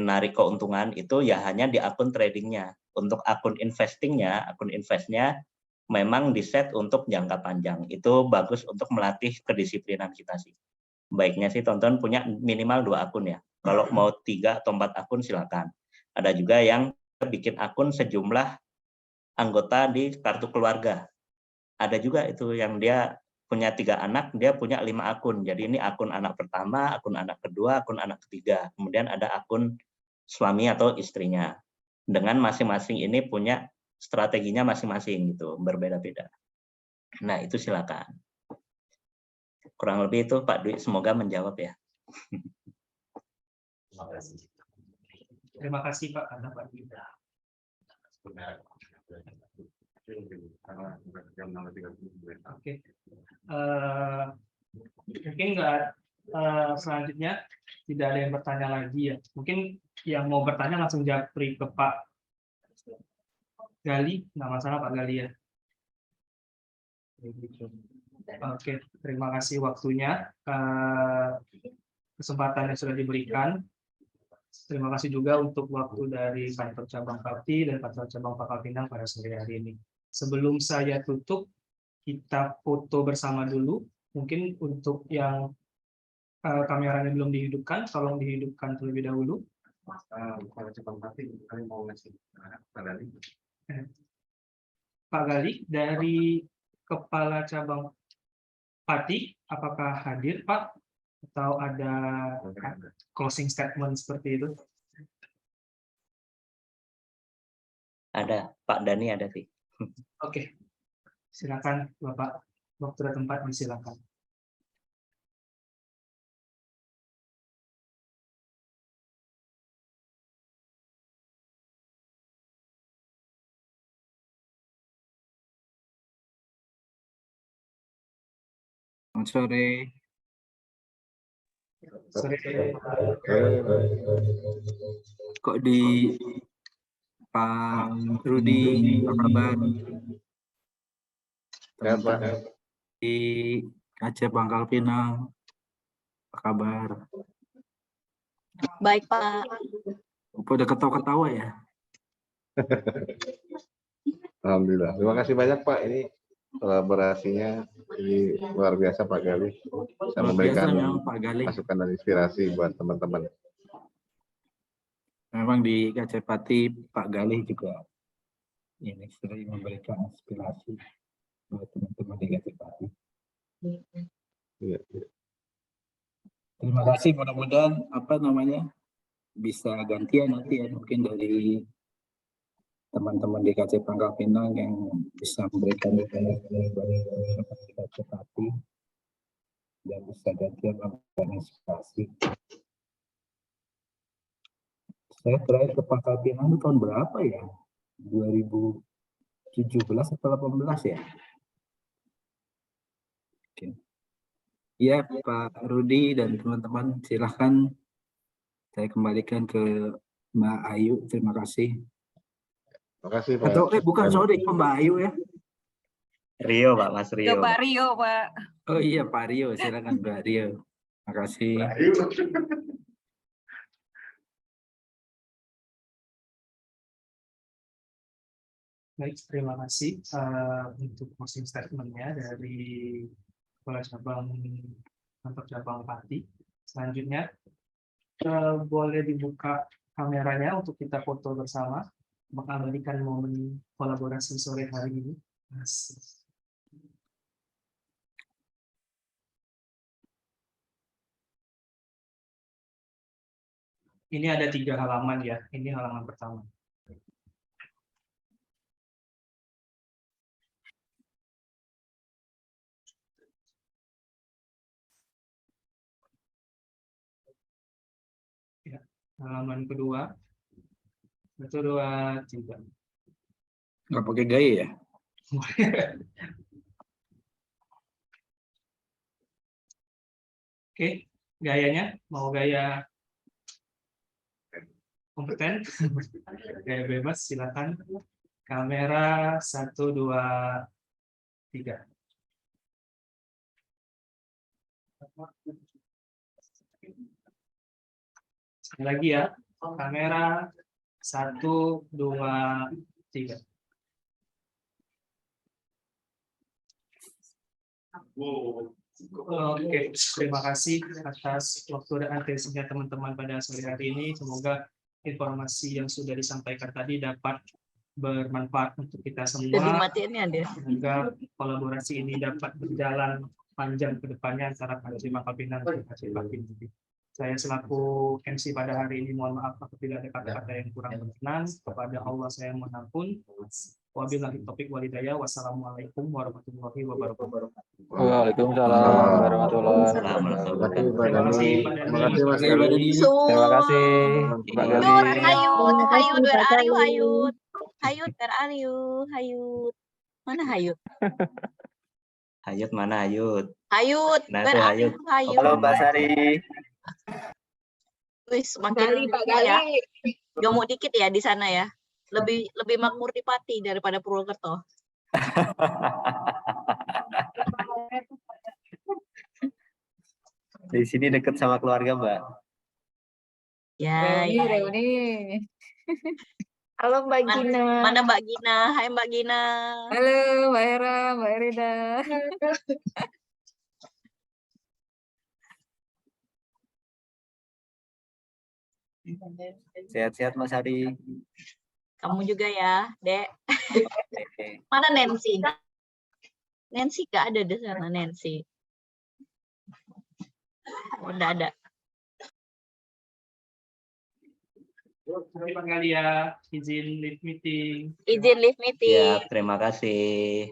A: narik keuntungan itu ya hanya di akun tradingnya. Untuk akun investingnya, akun investnya memang diset untuk jangka panjang. Itu bagus untuk melatih kedisiplinan kita sih. Baiknya sih teman-teman punya minimal 2 akun ya. Kalau mau 3 atau 4 akun silakan. Ada juga yang bikin akun sejumlah anggota di kartu keluarga. Ada juga itu yang dia punya 3 anak, dia punya 5 akun. Jadi ini akun anak pertama, akun anak kedua, akun anak ketiga. Kemudian ada akun suami atau istrinya. Dengan masing-masing ini punya strateginya masing-masing gitu, berbeda-beda. Nah, itu silakan. Kurang lebih itu Pak Dwi, semoga menjawab ya.
C: Terima kasih Pak, karena Pak Dwi. Oke. Mungkin selanjutnya tidak ada yang bertanya lagi ya. Mungkin yang mau bertanya langsung japri ke Pak Gali, nggak masalah Pak Gali ya. Oke, terima kasih waktunya, kesempatan yang sudah diberikan. Terima kasih juga untuk waktu dari kantor cabang Pati dan kantor cabang Pangkal Pinang pada sore hari ini. Sebelum saya tutup, kita foto bersama dulu. Mungkin untuk yang kameranya belum dihidupkan, tolong dihidupkan terlebih dahulu. Pak cabang Pati, kami mau ngasih Pak Gali. Pak Gali, dari Kepala Cabang Pati, apakah hadir Pak? Atau ada closing statement seperti itu?
A: Ada, Pak Dani ada sih.
C: Oke, silakan Bapak. Waktu dan tempat disilakan.
E: Selamat sore.
C: Sore.
E: Kok di Pak Rudi, apa kabar? Teman-teman di Aceh Pangkal Pinang, apa kabar?
B: Baik, Pak.
E: Udah ketawa-ketawa ya?
F: Alhamdulillah. Terima kasih banyak Pak. Ini kolaborasinya ini luar biasa Pak Gali. Bisa memberikan
E: Pak Gali.
F: masukan dan inspirasi buat teman-teman.
E: Memang di Aceh Pati Pak Gali juga ini sering memberikan inspirasi buat teman-teman di Gatipati.
F: Iya.
E: Terima kasih, mudah-mudahan bisa gantian nanti ya, mungkin dari teman-teman di KC Pangkal Pinang yang bisa memberikan Gatipati dan bisa gantian memberikan inspirasi. Saya terakhir ke Pangkal Pinang itu tahun berapa ya? 2017 atau 18 ya? Oke. Ya, Pak Rudi dan teman-teman, silahkan saya kembalikan ke Mbak Ayu. Terima kasih.
F: Terima kasih Pak.
E: Atau bukan, sorry, Mbak Ayu ya.
A: Rio, Pak, Mas
B: Ke
A: Rio.
B: Pak Rio, Pak.
E: Oh iya, Pak Rio, silakan Mbak Rio. Terima kasih.
C: Baik, terima kasih untuk closing statement-nya dari Kepala Cabang Kantor Cabang Pati. Selanjutnya boleh dibuka kameranya untuk kita foto bersama, mengabadikan momen kolaborasi sore hari ini. Ini ada 3 halaman ya. Ini halaman pertama. Ya, halaman kedua. 1, 2, 3.
E: Nggak pakai gaya ya?
C: Oke, gayanya mau gaya kompeten, gaya bebas, silakan. Kamera 1, 2, 3. Sekali lagi ya, kamera 1, 2, 3. Oke, terima kasih atas waktu dan atensinya teman-teman pada sore hari ini. Semoga informasi yang sudah disampaikan tadi dapat bermanfaat untuk kita semua. Semoga kolaborasi ini dapat berjalan panjang ke depannya antara KC Pangkal Pinang dan KC Pati. Saya selaku MC pada hari ini mohon maaf apabila ada kata-kata yang kurang berkenan. Kepada Allah saya mohon ampun. Wabillahi taufiq wal hidayah. Wassalamualaikum warahmatullahi wabarakatuh.
G: Waalaikumsalam warahmatullahi wabarakatuh.
F: Terima kasih Pak Dhani. Terima kasih Mas Gali.
G: Terima kasih Mbak Gali.
B: Hayut, hayut, where are you, hayut? Hayut, where are you, hayut? Mana hayut?
A: Hayut mana Hayut?
B: Hayut,
A: Nah,
B: where
A: itu
B: are you,
A: Hayut.
B: hayut?
G: Halo Mbak Sari.
B: Wis, makin ya. Gemuk dikit ya di sana ya. Lebih makmur di Pati daripada Purwokerto.
G: Di sini dekat sama keluarga Mbak.
B: Ya,
H: Reuni. Halo Mbak Gina.
B: Mana Mbak Gina? Hai Mbak Gina.
H: Halo Mbak Hera, Mbak Erida.
G: Sehat-sehat Mas Sari.
B: Kamu juga ya, Dek.
G: Oke.
B: Mana Nancy? Nancy gak ada di sana, Nancy. Udah ada.
C: Terima kasih ya, izin live meeting.
B: Izin live meeting.
A: Ya, terima kasih.